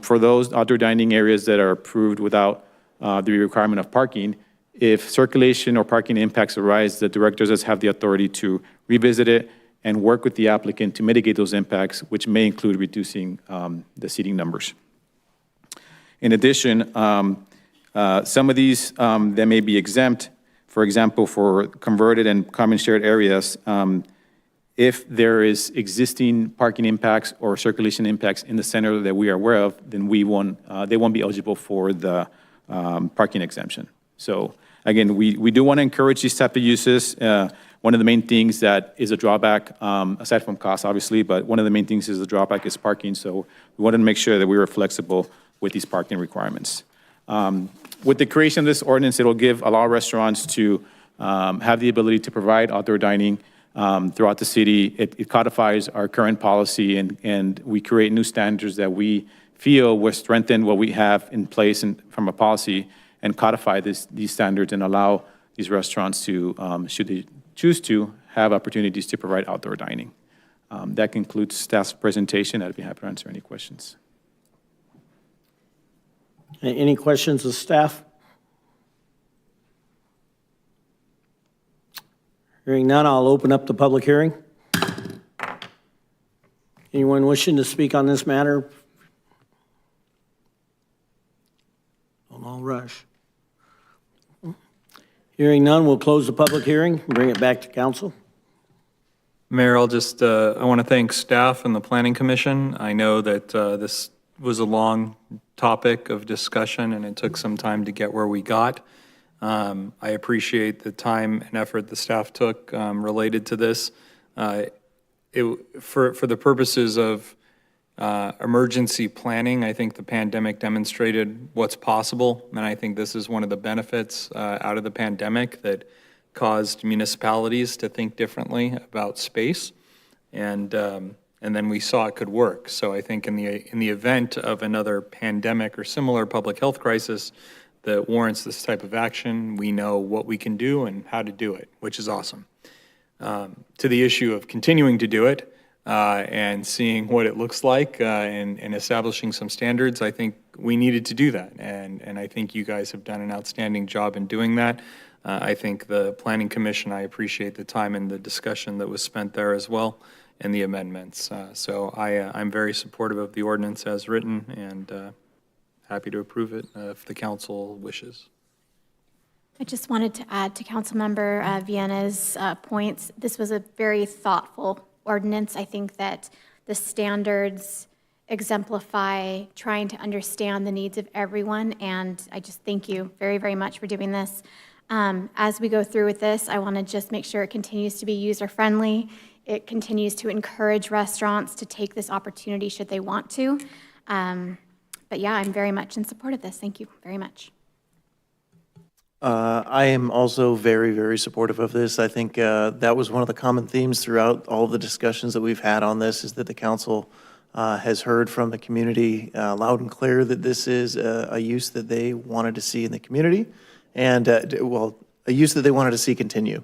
for those outdoor dining areas that are approved without the requirement of parking, if circulation or parking impacts arise, the directors does have the authority to revisit it and work with the applicant to mitigate those impacts, which may include reducing the seating numbers. In addition, some of these that may be exempt, for example, for converted and common shared areas, if there is existing parking impacts or circulation impacts in the center that we are aware of, then they won't be eligible for the parking exemption. So again, we do want to encourage these type of uses. One of the main things that is a drawback, aside from cost, obviously, but one of the main things is the drawback is parking. So we wanted to make sure that we were flexible with these parking requirements. With the creation of this ordinance, it'll allow restaurants to have the ability to provide outdoor dining throughout the city. It codifies our current policy, and we create new standards that we feel will strengthen what we have in place from a policy and codify these standards and allow these restaurants to, should they choose to, have opportunities to provide outdoor dining. That concludes staff's presentation. I'd be happy to answer any questions. Any questions of staff? Hearing none, I'll open up the public hearing. Anyone wishing to speak on this matter? Don't rush. Hearing none, we'll close the public hearing and bring it back to council. Mayor, I'll just, I want to thank staff and the Planning Commission. I know that this was a long topic of discussion and it took some time to get where we got. I appreciate the time and effort the staff took related to this. For the purposes of emergency planning, I think the pandemic demonstrated what's possible, and I think this is one of the benefits out of the pandemic that caused municipalities to think differently about space. And and then we saw it could work. So I think in the event of another pandemic or similar public health crisis that warrants this type of action, we know what we can do and how to do it, which is awesome. To the issue of continuing to do it and seeing what it looks like and establishing some standards, I think we needed to do that. And I think you guys have done an outstanding job in doing that. I think the Planning Commission, I appreciate the time and the discussion that was spent there as well, and the amendments. So I'm very supportive of the ordinance as written, and happy to approve it if the council wishes. I just wanted to add to Councilmember Vienna's points. This was a very thoughtful ordinance. I think that the standards exemplify trying to understand the needs of everyone, and I just thank you very, very much for doing this. As we go through with this, I want to just make sure it continues to be user-friendly. It continues to encourage restaurants to take this opportunity should they want to. But yeah, I'm very much in support of this. Thank you very much. I am also very, very supportive of this. I think that was one of the common themes throughout all of the discussions that we've had on this, is that the council has heard from the community loud and clear that this is a use that they wanted to see in the community, and well, a use that they wanted to see continue.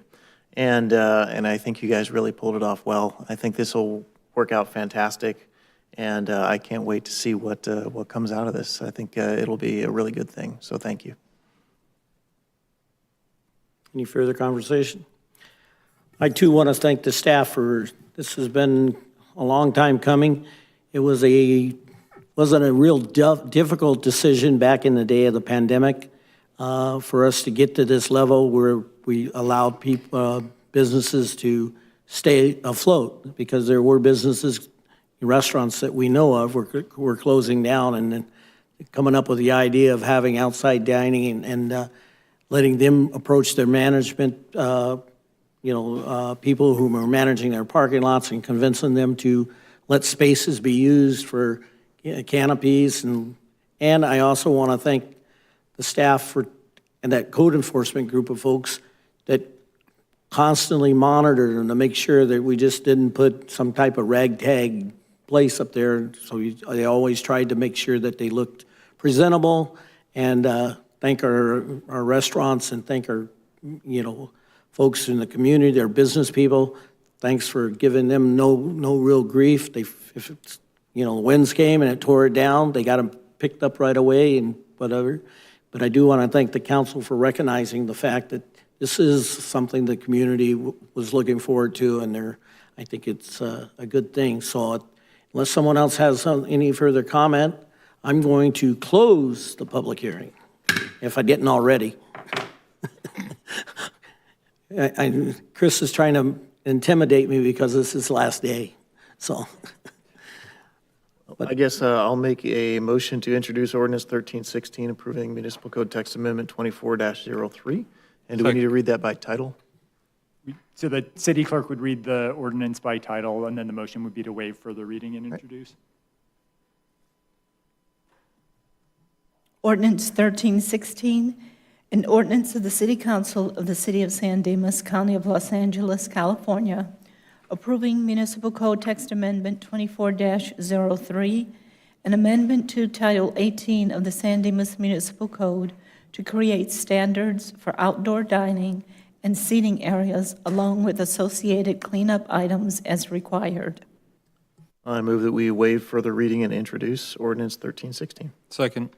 And I think you guys really pulled it off well. I think this will work out fantastic, and I can't wait to see what comes out of this. I think it'll be a really good thing, so thank you. Any further conversation? I too want to thank the staff for, this has been a long time coming. It wasn't a real difficult decision back in the day of the pandemic for us to get to this level where we allowed people, businesses to stay afloat, because there were businesses, restaurants that we know of were closing down, and then coming up with the idea of having outside dining and letting them approach their management, people who are managing their parking lots, and convincing them to let spaces be used for canopies. And I also want to thank the staff and that code enforcement group of folks that constantly monitored them to make sure that we just didn't put some type of ragtag place up there. So they always tried to make sure that they looked presentable, and thank our restaurants, and thank our, folks in the community, our business people. Thanks for giving them no real grief. If it's, the winds came and it tore it down, they got them picked up right away and whatever. But I do want to thank the council for recognizing the fact that this is something the community was looking forward to, and I think it's a good thing. So unless someone else has any further comment, I'm going to close the public hearing, if I didn't already. Chris is trying to intimidate me because this is his last day, so. I guess I'll make a motion to introduce ordinance 1316, approving municipal code text amendment 24-03. And do we need to read that by title? So the city clerk would read the ordinance by title, and then the motion would be to waive further reading and introduce. Ordinance 1316, an ordinance of the City Council of the City of San Dimas, County of Los Angeles, California, approving Municipal Code Text Amendment 24-03, an amendment to Title 18 of the San Dimas Municipal Code to create standards for outdoor dining and seating areas, along with associated cleanup items as required. I move that we waive further reading and introduce ordinance 1316. Second.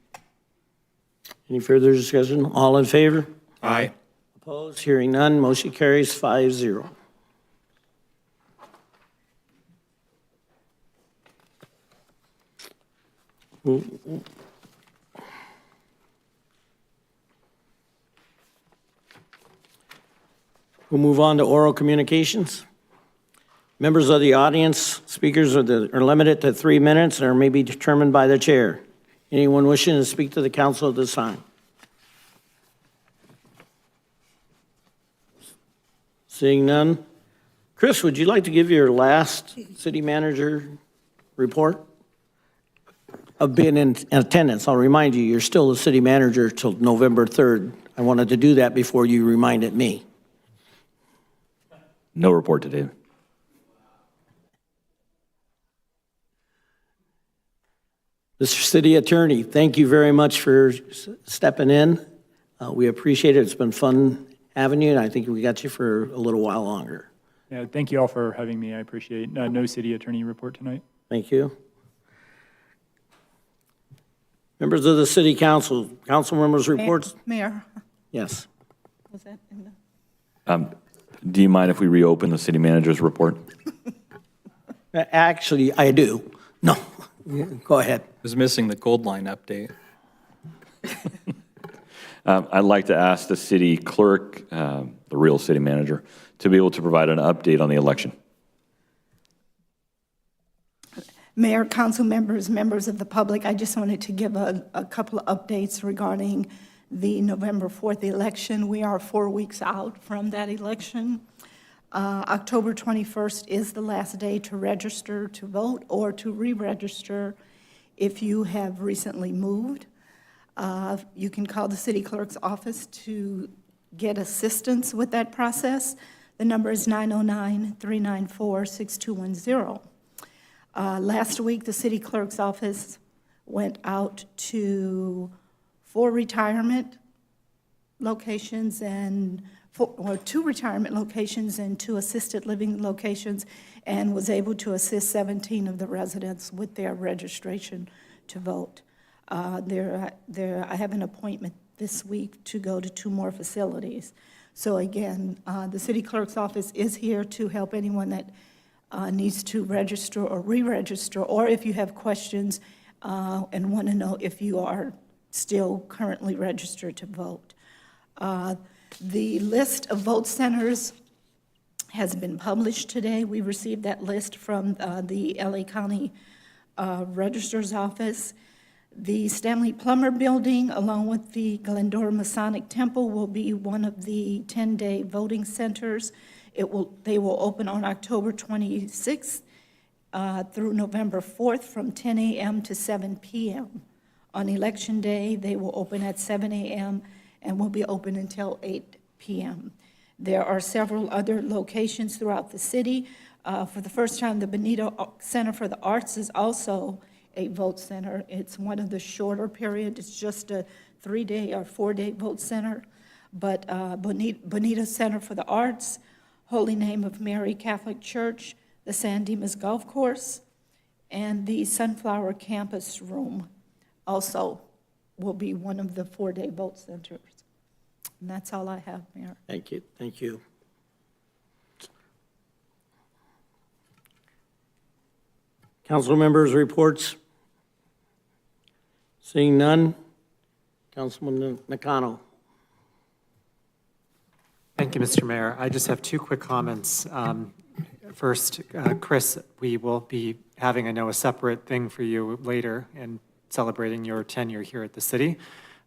Any further discussion? All in favor? Aye. Opposed? Hearing none, motion carries 5-0. We'll move on to oral communications. Members of the audience, speakers are limited to 3 minutes and are may be determined by the chair. Anyone wishing to speak to the council at this time? Seeing none. Chris, would you like to give your last city manager report? Of being in attendance. I'll remind you, you're still the city manager till November 3rd. I wanted to do that before you reminded me. No report today. Mr. City Attorney, thank you very much for stepping in. We appreciate it. It's been fun having you, and I think we got you for a little while longer. Yeah, thank you all for having me. I appreciate it. No city attorney report tonight. Thank you. Members of the City Council, council members' reports? Mayor, Yes. was that in the? Do you mind if we reopen the city manager's report? Actually, I do. No, go ahead. Was missing the Gold Line update. I'd like to ask the city clerk, the real city manager, to be able to provide an update on the election. Mayor, council members, members of the public, I just wanted to give a couple of updates regarding the November 4th election. We are 4 weeks out from that election. October 21st is the last day to register to vote or to re-register if you have recently moved. You can call the city clerk's office to get assistance with that process. The number is 909-394-6210. Last week, the city clerk's office went out to 4 retirement locations and 2 retirement locations and 2 assisted living locations, and was able to assist 17 of the residents with their registration to vote. I have an appointment this week to go to 2 more facilities. So again, the city clerk's office is here to help anyone that needs to register or re-register, or if you have questions and want to know if you are still currently registered to vote. The list of vote centers has been published today. We received that list from the LA County Registrar's Office. The Stanley Plummer Building, along with the Glendora Masonic Temple, will be one of the 10-day voting centers. They will open on October 26th through November 4th from 10 a.m. to 7 p.m. On Election Day, they will open at 7 a.m. and will be open until 8 p.m. There are several other locations throughout the city. For the first time, the Bonita Center for the Arts is also a vote center. It's one of the shorter period. It's just a 3-day or 4-day vote center. But Bonita Center for the Arts, Holy Name of Mary Catholic Church, the San Dimas Golf Course, and the Sunflower Campus Room also will be one of the 4-day vote centers. And that's all I have, Mayor. Thank you. Thank you. Council members' reports? Seeing none, Councilman Nakano. Thank you, Mr. Mayor. I just have 2 quick comments. First, Chris, we will be having, I know, a separate thing for you later and celebrating your tenure here at the city.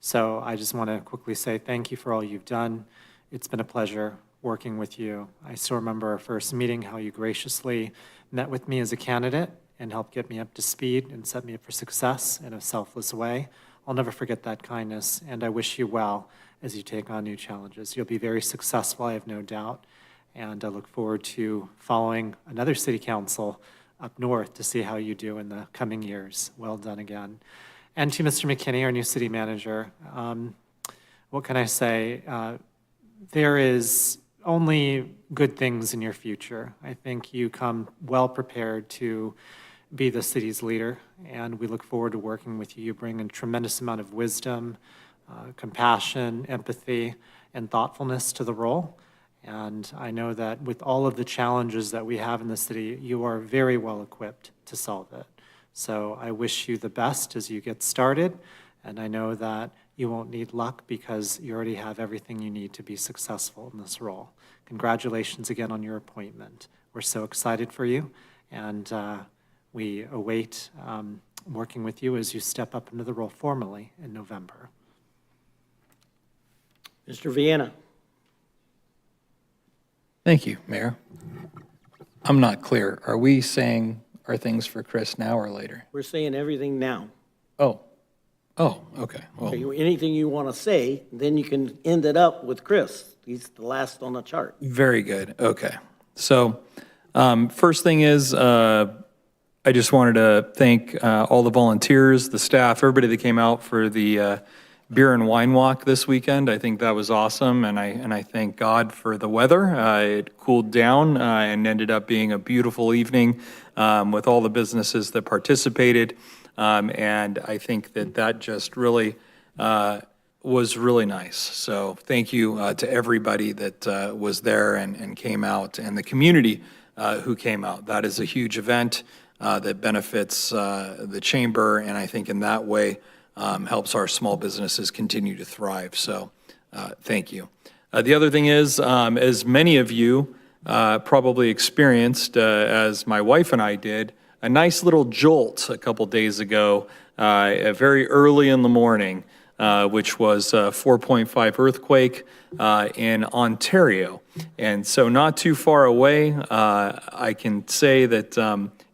So I just want to quickly say thank you for all you've done. It's been a pleasure working with you. I still remember our first meeting, how you graciously met with me as a candidate and helped get me up to speed and set me up for success in a selfless way. I'll never forget that kindness, and I wish you well as you take on new challenges. You'll be very successful, I have no doubt, and I look forward to following another city council up north to see how you do in the coming years. Well done again. And to Mr. McKinney, our new city manager, what can I say? There is only good things in your future. I think you come well prepared to be the city's leader, and we look forward to working with you. You bring a tremendous amount of wisdom, compassion, empathy, and thoughtfulness to the role. And I know that with all of the challenges that we have in the city, you are very well equipped to solve it. So I wish you the best as you get started, and I know that you won't need luck because you already have everything you need to be successful in this role. Congratulations again on your appointment. We're so excited for you, and we await working with you as you step up into the role formally in November. Mr. Vienna. Thank you, Mayor. I'm not clear. Are we saying our things for Chris now or later? We're saying everything now. Oh, okay. Well, Okay, anything you want to say, then you can end it up with Chris. He's the last on the chart. very good. Okay. So first thing is, I I just wanted to thank all the volunteers, the staff, everybody that came out for the beer and wine walk this weekend. I think that was awesome, and I thank God for the weather. It cooled down and ended up being a beautiful evening with all the businesses that participated, and I think that just really was really nice. So thank you to everybody that was there and came out, and the community who came out. That is a huge event that benefits the chamber, and I think in that way helps our small businesses continue to thrive. So thank you. The other thing is, as many of you probably experienced, as my wife and I did, a nice little jolt a couple days ago, very early in the morning, which was a 4.5 earthquake in Ontario. And so not too far away, I can say that,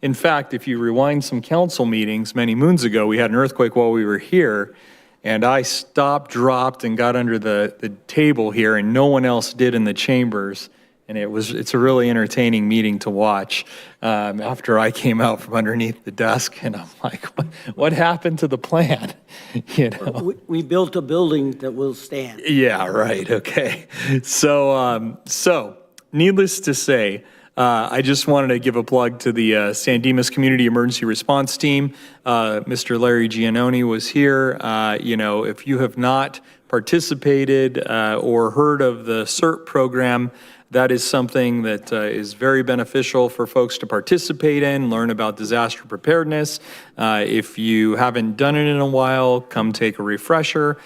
in fact, if you rewind some council meetings many moons ago, we had an earthquake while we were here, and I stopped, dropped, and got under the table here, and no one else did in the chambers. And it's a really entertaining meeting to watch after I came out from underneath the desk, and I'm like, what happened to the plan? You know? We built a building that will stand. Yeah, right, okay. So needless to say, I just wanted to give a plug to the San Dimas Community Emergency Response Team. Mr. Larry Giannoni was here. If you have not participated or heard of the CERT program, that is something that is very beneficial for folks to participate in, learn about disaster preparedness. If you haven't done it in a while, come take a refresher.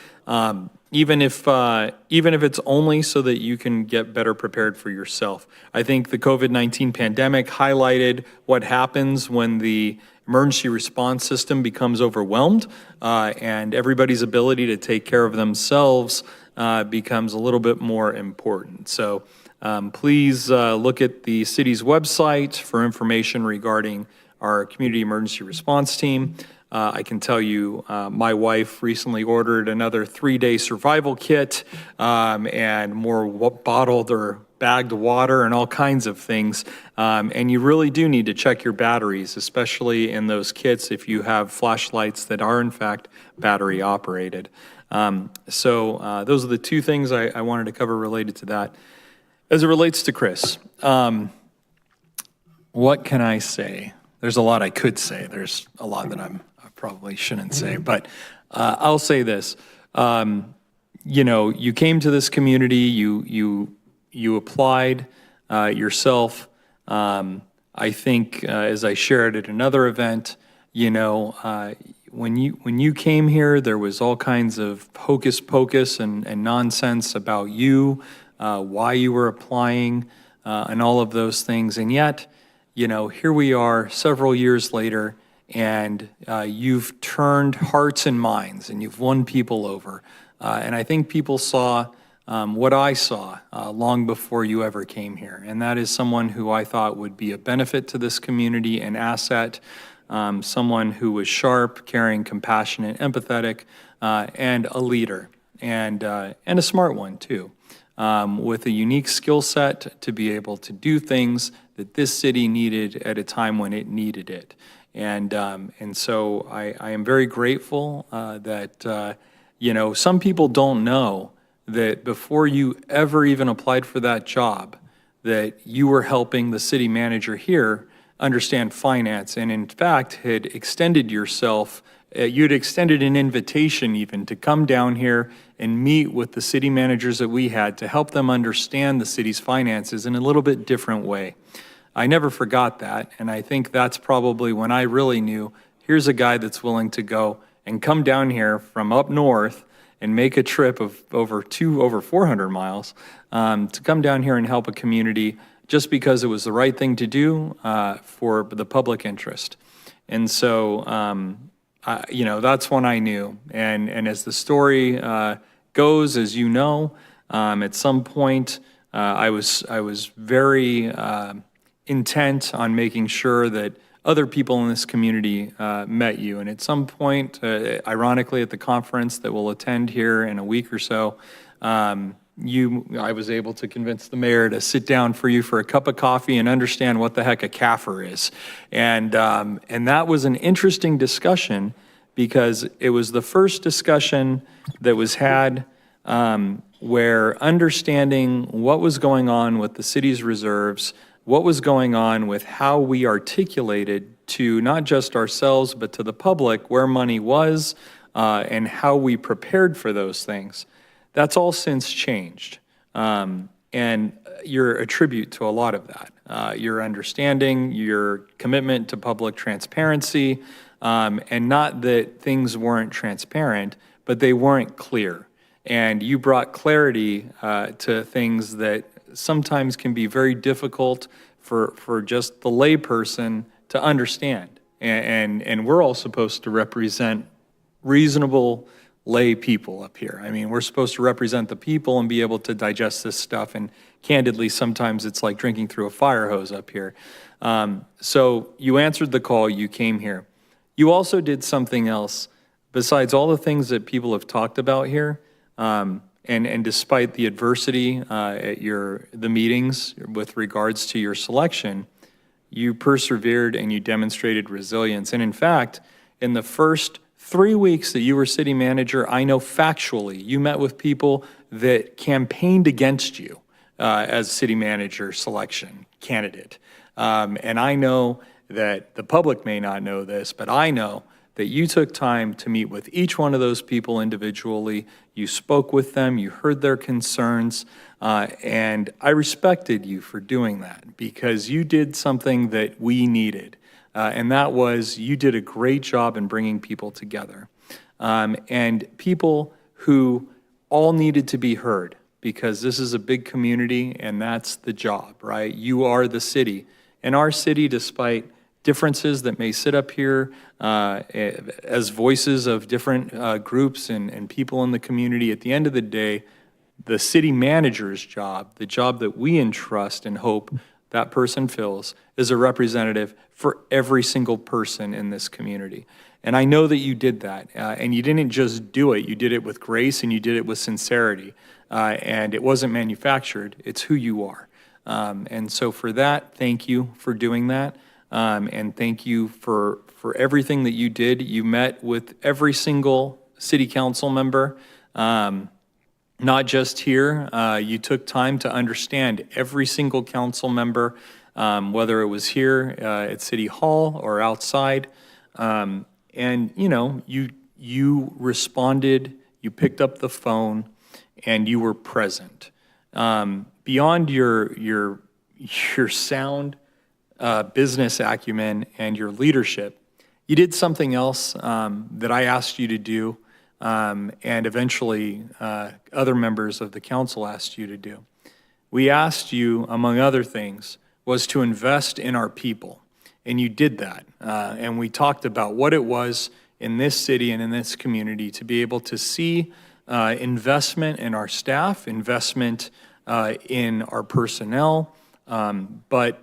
Even if it's only so that you can get better prepared for yourself. I think the COVID-19 pandemic highlighted what happens when the emergency response system becomes overwhelmed and everybody's ability to take care of themselves becomes a little bit more important. So please look at the city's website for information regarding our community emergency response team. I can tell you my wife recently ordered another 3-day survival kit and more bottled or bagged water and all kinds of things. And you really do need to check your batteries, especially in those kits if you have flashlights that are in fact battery operated. So those are the two things I wanted to cover related to that. As it relates to Chris, what can I say? There's a lot I could say. There's a lot that I probably shouldn't say, but I'll say this. You came to this community, you applied yourself. I think, as I shared at another event, when you came here, there was all kinds of hocus pocus and nonsense about you, why you were applying, and all of those things. And yet, here we are several years later, and you've turned hearts and minds, and you've won people over. And I think people saw what I saw long before you ever came here, and that is someone who I thought would be a benefit to this community, an asset, someone who was sharp, caring, compassionate, empathetic, and a leader, and a smart one too, with a unique skill set to be able to do things that this city needed at a time when it needed it. And so I am very grateful that, some people don't know that before you ever even applied for that job, that you were helping the city manager here understand finance, and in fact had extended yourself, you'd extended an invitation even to come down here and meet with the city managers that we had to help them understand the city's finances in a little bit different way. I never forgot that, and I think that's probably when I really knew, here's a guy that's willing to go and come down here from up north and make a trip of over 400 miles to come down here and help a community just because it was the right thing to do for the public interest. And so, that's when I knew. And as the story goes, as you know, at some point I was very intent on making sure that other people in this community met you. And at some point, ironically, at the conference that we'll attend here in a week or so, I was able to convince the mayor to sit down for you for a cup of coffee and understand what the heck a CAFR is. And that was an interesting discussion because it was the first discussion that was had where understanding what was going on with the city's reserves, what was going on with how we articulated to not just ourselves, but to the public where money was and how we prepared for those things. That's all since changed. And you're a tribute to a lot of that. Your understanding, your commitment to public transparency, and not that things weren't transparent, but they weren't clear. And you brought clarity to things that sometimes can be very difficult for just the layperson to understand. And we're all supposed to represent reasonable lay people up here. I mean, we're supposed to represent the people and be able to digest this stuff. And candidly, sometimes it's like drinking through a fire hose up here. So you answered the call, you came here. You also did something else besides all the things that people have talked about here. And despite the adversity at the meetings with regards to your selection, you persevered and you demonstrated resilience. And in fact, in the first 3 weeks that you were city manager, I know factually you met with people that campaigned against you as city manager selection candidate. And I know that the public may not know this, but I know that you took time to meet with each one of those people individually. You spoke with them, you heard their concerns, and I respected you for doing that because you did something that we needed. And that was, you did a great job in bringing people together. And people who all needed to be heard, because this is a big community and that's the job, right? You are the city. And our city, despite differences that may sit up here as voices of different groups and people in the community, at the end of the day, the city manager's job, the job that we entrust and hope that person fills, is a representative for every single person in this community. And I know that you did that, and you didn't just do it, you did it with grace and you did it with sincerity, and it wasn't manufactured, it's who you are. And so for that, thank you for doing that, and thank you for everything that you did. You met with every single city council member, not just here. You took time to understand every single council member, whether it was here at City Hall or outside. And you know, you responded, you picked up the phone, and you were present. Beyond your sound business acumen and your leadership, you did something else that I asked you to do, and eventually other members of the council asked you to do. We asked you, among other things, was to invest in our people, and you did that. And we talked about what it was in this city and in this community to be able to see investment in our staff, investment in our personnel, but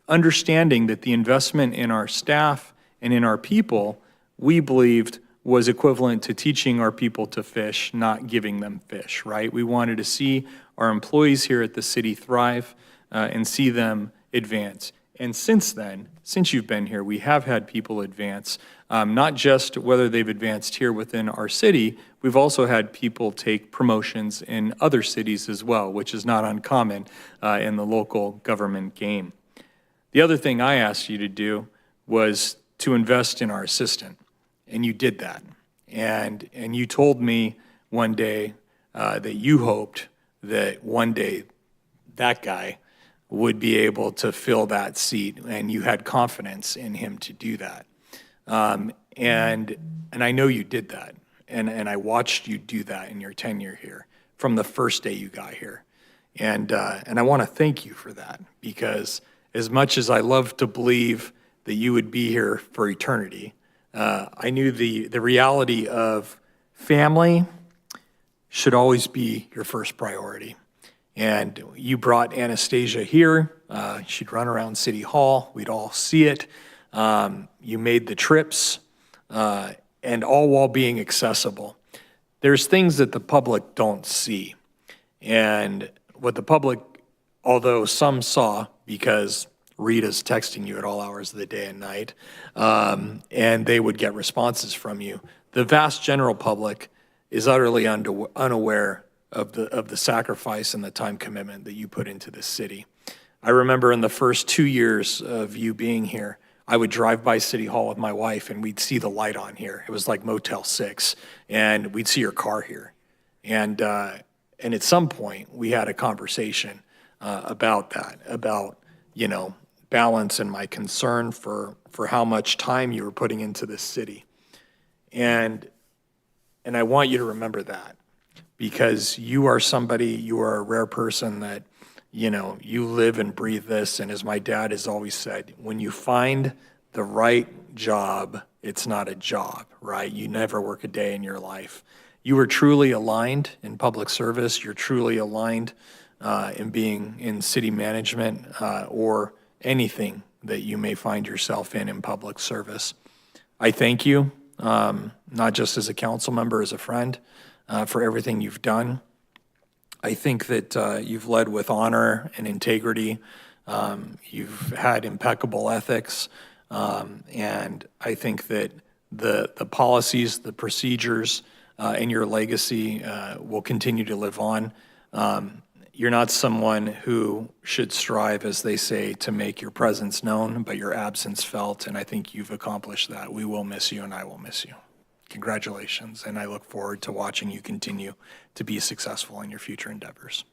understanding that the investment in our staff and in our people, we believed was equivalent to teaching our people to fish, not giving them fish, right? We wanted to see our employees here at the city thrive and see them advance. And since then, since you've been here, we have had people advance, not just whether they've advanced here within our city, we've also had people take promotions in other cities as well, which is not uncommon in the local government game. The other thing I asked you to do was to invest in our assistant, and you did that. And you told me one day that you hoped that one day that guy would be able to fill that seat, and you had confidence in him to do that. And I know you did that, and I watched you do that in your tenure here from the first day you got here. And I want to thank you for that, because as much as I love to believe that you would be here for eternity, I knew the reality of family should always be your first priority. And you brought Anastasia here. She'd run around City Hall. We'd all see it. You made the trips, and all while being accessible. There's things that the public don't see. And what the public, although some saw, because Rita's texting you at all hours of the day and night, and they would get responses from you, the vast general public is utterly unaware of the sacrifice and the time commitment that you put into this city. I remember in the first 2 years of you being here, I would drive by City Hall with my wife and we'd see the light on here. It was like Motel 6, and we'd see your car here. And at some point, we had a conversation about that, about, balance and my concern for how much time you were putting into this city. And I want you to remember that, because you are a rare person that, you live and breathe this. And as my dad has always said, when you find the right job, it's not a job, right? You never work a day in your life. You are truly aligned in public service. You're truly aligned in being in city management or anything that you may find yourself in public service. I thank you, not just as a council member, as a friend, for everything you've done. I think that you've led with honor and integrity. You've had impeccable ethics. And I think that the policies, the procedures, and your legacy will continue to live on. You're not someone who should strive, as they say, to make your presence known, but your absence felt, and I think you've accomplished that. We will miss you, and I will miss you. Congratulations, and I look forward to watching you continue to be successful in your future endeavors.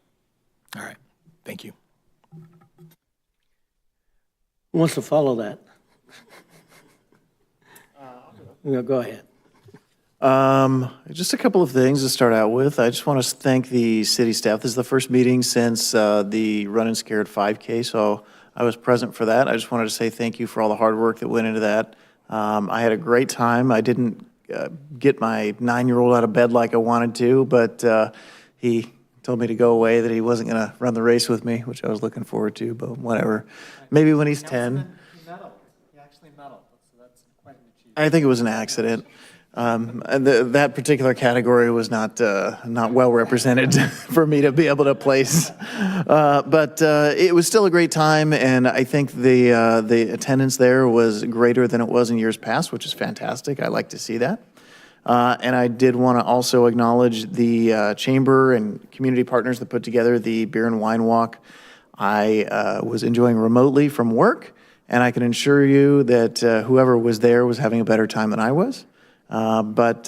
All right, thank you. Who wants to follow that? Go ahead. Just a couple of things to start out with. I just want to thank the city staff. This is the first meeting since the Run and Scared 5K, so I was present for that. I just wanted to say thank you for all the hard work that went into that. I had a great time. I didn't get my 9-year-old out of bed like I wanted to, but he told me to go away, that he wasn't going to run the race with me, which I was looking forward to, but whatever. Maybe when he's 10. He actually medaled, so that's quite an achievement. I think it was an accident. That particular category was not well represented for me to be able to place. But it was still a great time, and I think the attendance there was greater than it was in years past, which is fantastic. I like to see that. And I did want to also acknowledge the chamber and community partners that put together the Beer and Wine Walk. I was enjoying remotely from work, and I can assure you that whoever was there was having a better time than I was. But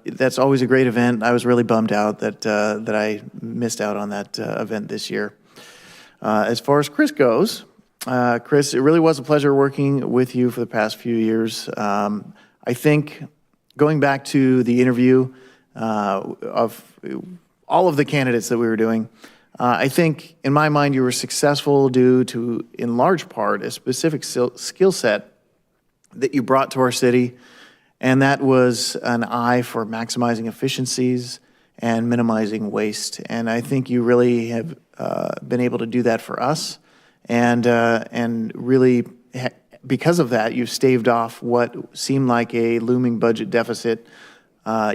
that's always a great event. I was really bummed out that I missed out on that event this year. As far as Chris goes, Chris, it really was a pleasure working with you for the past few years. I think going back to the interview of all of the candidates that we were doing, I think in my mind you were successful due to, in large part, a specific skill set that you brought to our city. And that was an eye for maximizing efficiencies and minimizing waste. And I think you really have been able to do that for us. And really, because of that, you've staved off what seemed like a looming budget deficit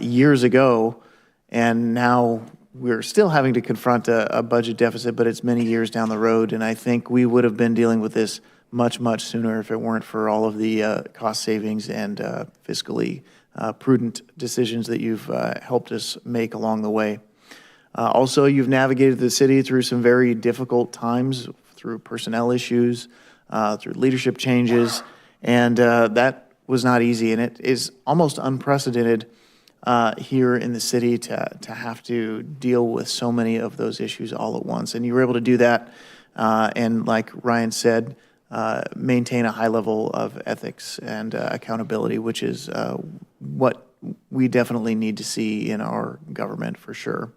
years ago. And now we're still having to confront a budget deficit, but it's many years down the road. And I think we would have been dealing with this much, much sooner if it weren't for all of the cost savings and fiscally prudent decisions that you've helped us make along the way. Also, you've navigated the city through some very difficult times, through personnel issues, through leadership changes, and that was not easy. And it is almost unprecedented here in the city to have to deal with so many of those issues all at once. And you were able to do that, and like Ryan said, maintain a high level of ethics and accountability, which is what we definitely need to see in our government for sure.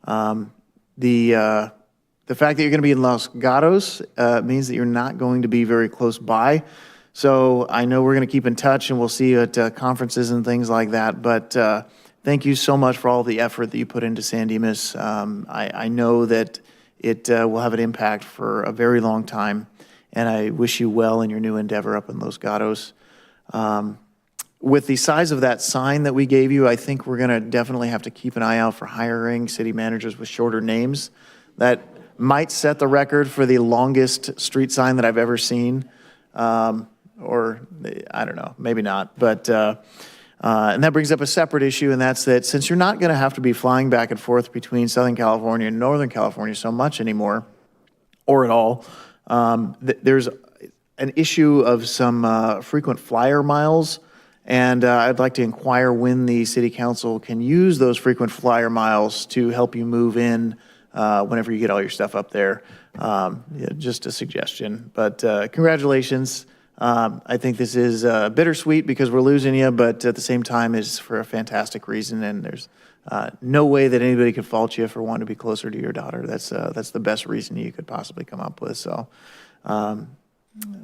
The fact that you're going to be in Los Gatos means that you're not going to be very close by. So I know we're going to keep in touch, and we'll see you at conferences and things like that. But thank you so much for all the effort that you put into San Dimas. I know that it will have an impact for a very long time. And I wish you well in your new endeavor up in Los Gatos. with the size of that sign that we gave you, I think we're going to definitely have to keep an eye out for hiring city managers with shorter names. That might set the record for the longest street sign that I've ever seen. Or I don't know, maybe not. But, and that brings up a separate issue, and that's that since you're not going to have to be flying back and forth between Southern California and Northern California so much anymore, or at all, there's an issue of some frequent flyer miles. And I'd like to inquire when the city council can use those frequent flyer miles to help you move in whenever you get all your stuff up there. Yeah, just a suggestion. But congratulations. I think this is bittersweet because we're losing you, but at the same time is for a fantastic reason. And there's no way that anybody could fault you for wanting to be closer to your daughter. That's the best reason you could possibly come up with. So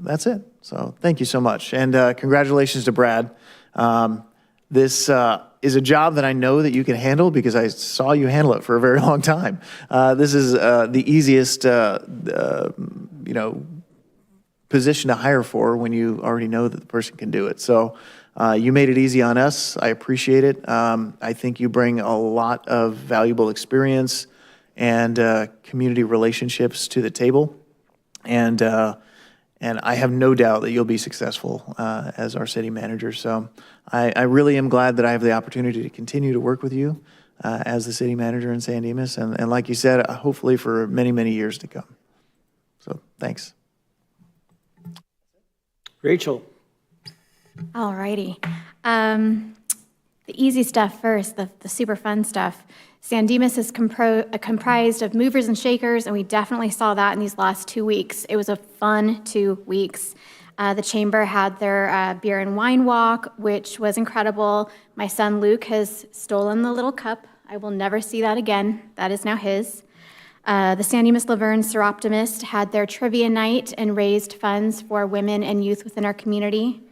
that's it. So thank you so much. And congratulations to Brad. This is a job that I know that you can handle because I saw you handle it for a very long time. This is the easiest, position to hire for when you already know that the person can do it. So you made it easy on us. I appreciate it. I think you bring a lot of valuable experience and community relationships to the table. And I have no doubt that you'll be successful as our city manager. So I really am glad that I have the opportunity to continue to work with you as the city manager in San Dimas. And like you said, hopefully for many, many years to come. So thanks. Rachel. All righty. The easy stuff first, the super fun stuff. San Dimas is comprised of movers and shakers, and we definitely saw that in these last 2 weeks. It was a fun 2 weeks. The chamber had their beer and wine walk, which was incredible. My son Luke has stolen the little cup. I will never see that again. That is now his. The San Dimas Laverne Seroptimist had their trivia night and raised funds for women and youth within our community.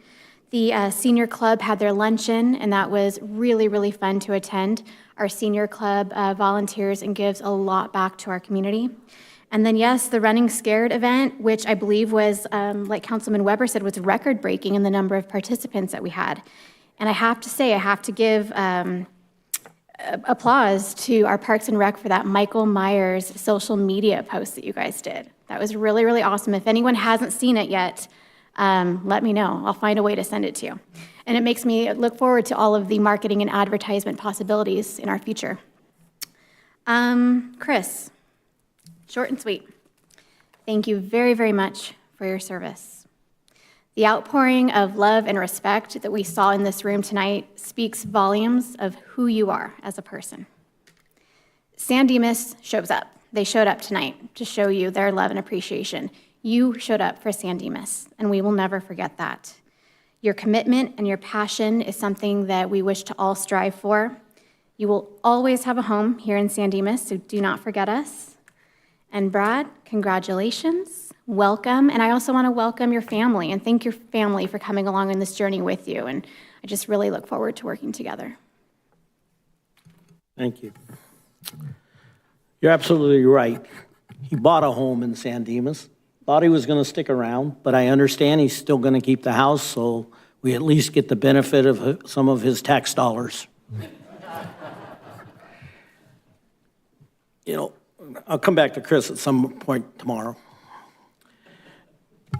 The senior club had their luncheon, and that was really, really fun to attend. Our senior club volunteers and gives a lot back to our community. And then, yes, the Running Scared event, which I believe was, like Councilman Weber said, was record-breaking in the number of participants that we had. And I have to say, I have to give applause to our Parks and Rec for that Michael Myers social media post that you guys did. That was really, really awesome. If anyone hasn't seen it yet, let me know. I'll find a way to send it to you. And it makes me look forward to all of the marketing and advertisement possibilities in our future. Chris, short and sweet. Thank you very, very much for your service. The outpouring of love and respect that we saw in this room tonight speaks volumes of who you are as a person. San Dimas shows up. They showed up tonight to show you their love and appreciation. You showed up for San Dimas, and we will never forget that. Your commitment and your passion is something that we wish to all strive for. You will always have a home here in San Dimas, so do not forget us. And Brad, congratulations. Welcome, and I also want to welcome your family and thank your family for coming along on this journey with you, and I just really look forward to working together. Thank you. You're absolutely right. He bought a home in San Dimas. Thought he was going to stick around, but I understand he's still going to keep the house, so we at least get the benefit of some of his tax dollars. I'll come back to Chris at some point tomorrow.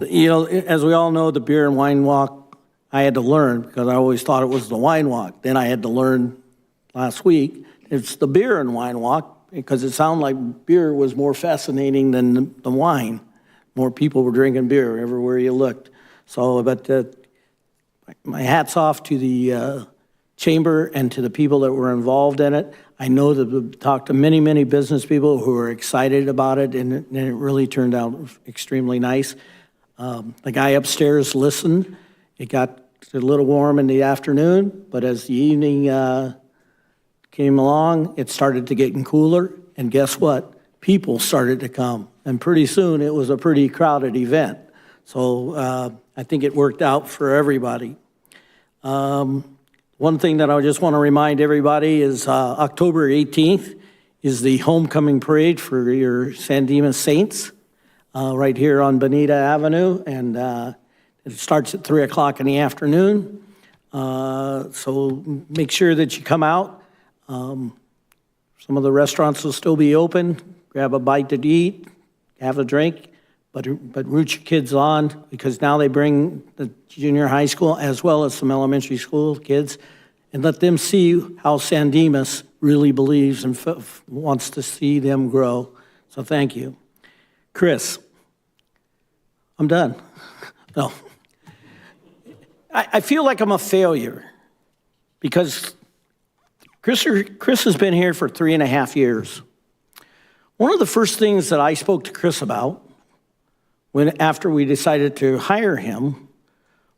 As we all know, the beer and wine walk, I had to learn because I always thought it was the wine walk. Then I had to learn last week, it's the beer and wine walk because it sounded like beer was more fascinating than the wine. More people were drinking beer everywhere you looked. So, but my hat's off to the chamber and to the people that were involved in it. I know that we've talked to many, many business people who are excited about it, and it really turned out extremely nice. The guy upstairs listened. It got a little warm in the afternoon, but as the evening came along, it started to get cooler, and guess what? People started to come, and pretty soon it was a pretty crowded event. So I think it worked out for everybody. One thing that I just want to remind everybody is October 18th is the homecoming parade for your San Dimas Saints right here on Bonita Avenue, and it starts at 3 o'clock in the afternoon. So make sure that you come out. Some of the restaurants will still be open. Grab a bite to eat, have a drink, but root your kids on, because now they bring the junior high school as well as some elementary school kids, and let them see how San Dimas really believes and wants to see them grow. So thank you. Chris, I'm done. No. I feel like I'm a failure because Chris has been here for 3.5 years. One of the first things that I spoke to Chris about after we decided to hire him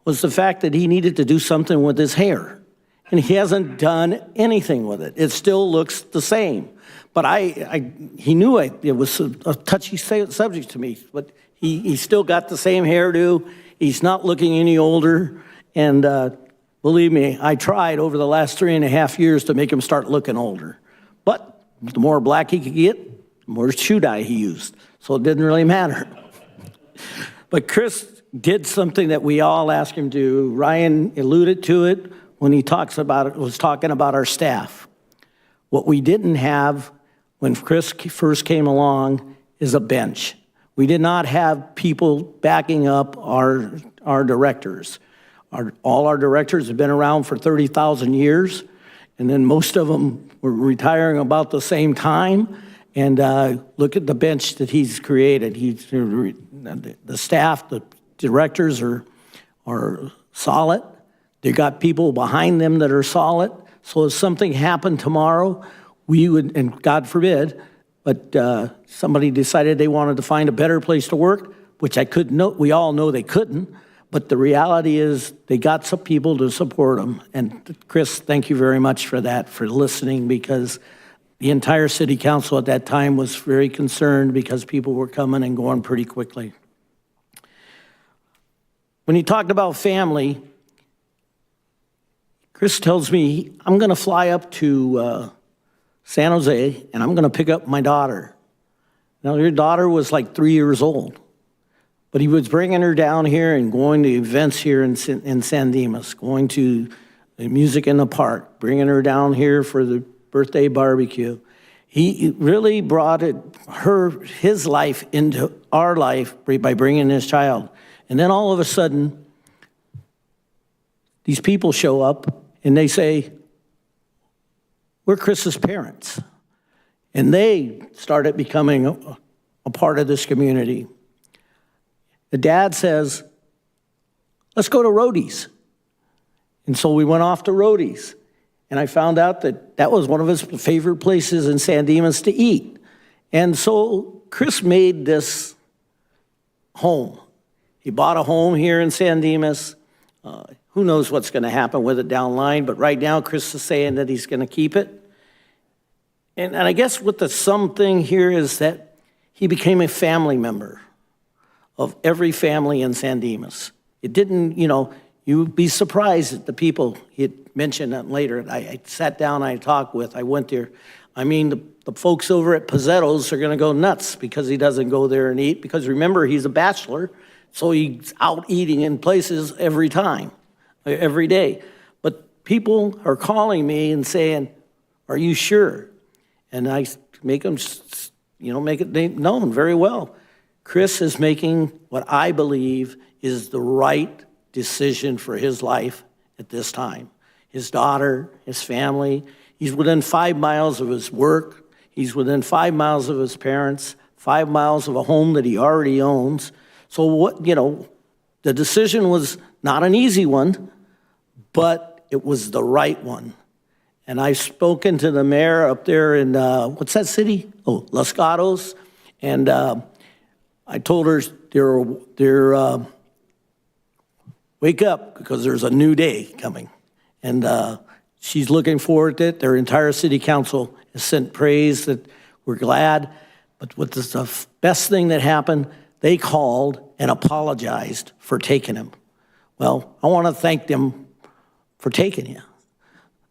was the fact that he needed to do something with his hair. And he hasn't done anything with it. It still looks the same. But he knew it was a touchy subject to me, but he still got the same hairdo. He's not looking any older. And believe me, I tried over the last 3.5 years to make him start looking older. But the more black he could get, the more shoe dye he used. So it didn't really matter. But Chris did something that we all asked him to do. Ryan alluded to it when he was talking about our staff. What we didn't have when Chris first came along is a bench. We did not have people backing up our directors. All our directors have been around for 30,000 years, and then most of them were retiring about the same time. And look at the bench that he's created. The staff, the directors are solid. They got people behind them that are solid. So if something happened tomorrow, we would, and God forbid, but somebody decided they wanted to find a better place to work, which we all know they couldn't. But the reality is they got some people to support them. And Chris, thank you very much for that, for listening, because the entire city council at that time was very concerned because people were coming and going pretty quickly. When he talked about family, Chris tells me, I'm going to fly up to San Jose and I'm going to pick up my daughter. Now, your daughter was like 3 years old. But he was bringing her down here and going to events here in San Dimas, going to the Music in the Park, bringing her down here for the birthday barbecue. He really brought his life into our life by bringing this child. And then all of a sudden, these people show up and they say, we're Chris's parents. And they started becoming a part of this community. The dad says, let's go to Roadie's. And so we went off to Roadie's. And I found out that was one of his favorite places in San Dimas to eat. And so Chris made this home. He bought a home here in San Dimas. Who knows what's going to happen with it down the line, but right now Chris is saying that he's going to keep it. And I guess what the sum thing here is that he became a family member of every family in San Dimas. It didn't, you'd be surprised at the people. He mentioned that later. I sat down, I talked with, I went there. I mean, the folks over at Pizzetto's are gonna go nuts because he doesn't go there and eat, because remember, he's a bachelor, so he's out eating in places every day. But people are calling me and saying, are you sure? And I make them, make it known very well. Chris is making what I believe is the right decision for his life at this time. His daughter, his family, he's within 5 miles of his work. He's within 5 miles of his parents, 5 miles of a home that he already owns. So the decision was not an easy one, but it was the right one. And I've spoken to the mayor up there in, what's that city? Oh, Los Gatos. And I told her, they're wake up, because there's a new day coming. And she's looking forward to it. Their entire city council has sent praise that we're glad. But what is the best thing that happened, they called and apologized for taking him. Well, I want to thank them for taking you.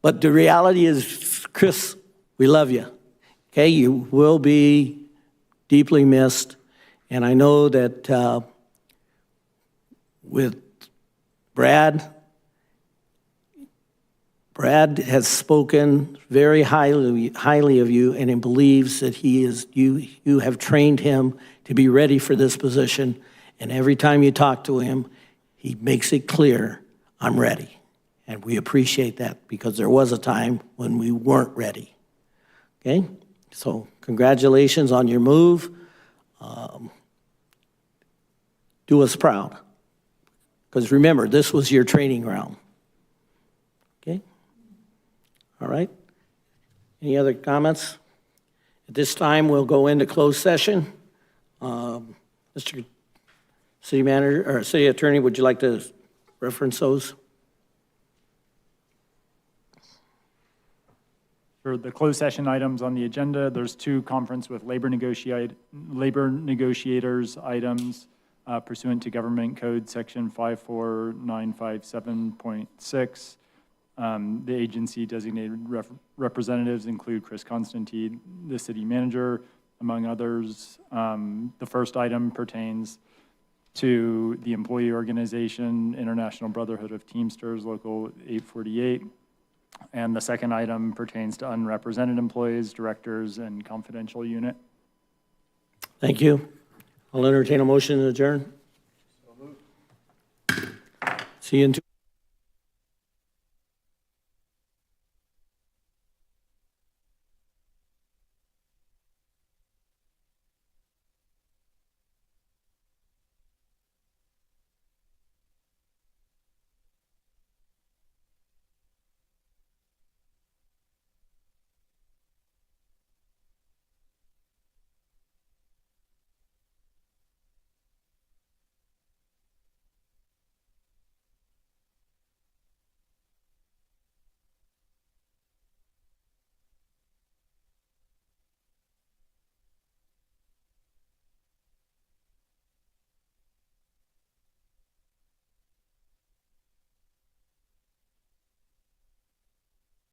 But the reality is, Chris, we love you. Okay, you will be deeply missed. And I know that with Brad, Brad has spoken very highly of you, and he believes that you have trained him to be ready for this position. And every time you talk to him, he makes it clear, I'm ready. And we appreciate that, because there was a time when we weren't ready. Okay? So congratulations on your move. Do us proud. Because remember, this was your training ground. Okay? All right? Any other comments? At this time, we'll go into closed session. Mr. City Manager, or City Attorney, would you like to reference those? For the closed session items on the agenda, there's 2 conference with labor negotiators items pursuant to Government Code Section 54957.6. The agency designated representatives include Chris Constantine, the city manager, among others. The first item pertains to the employee organization, International Brotherhood of Teamsters, Local 848. And the second item pertains to unrepresented employees, directors, and confidential unit. Thank you. I'll entertain a motion to adjourn. See you in 2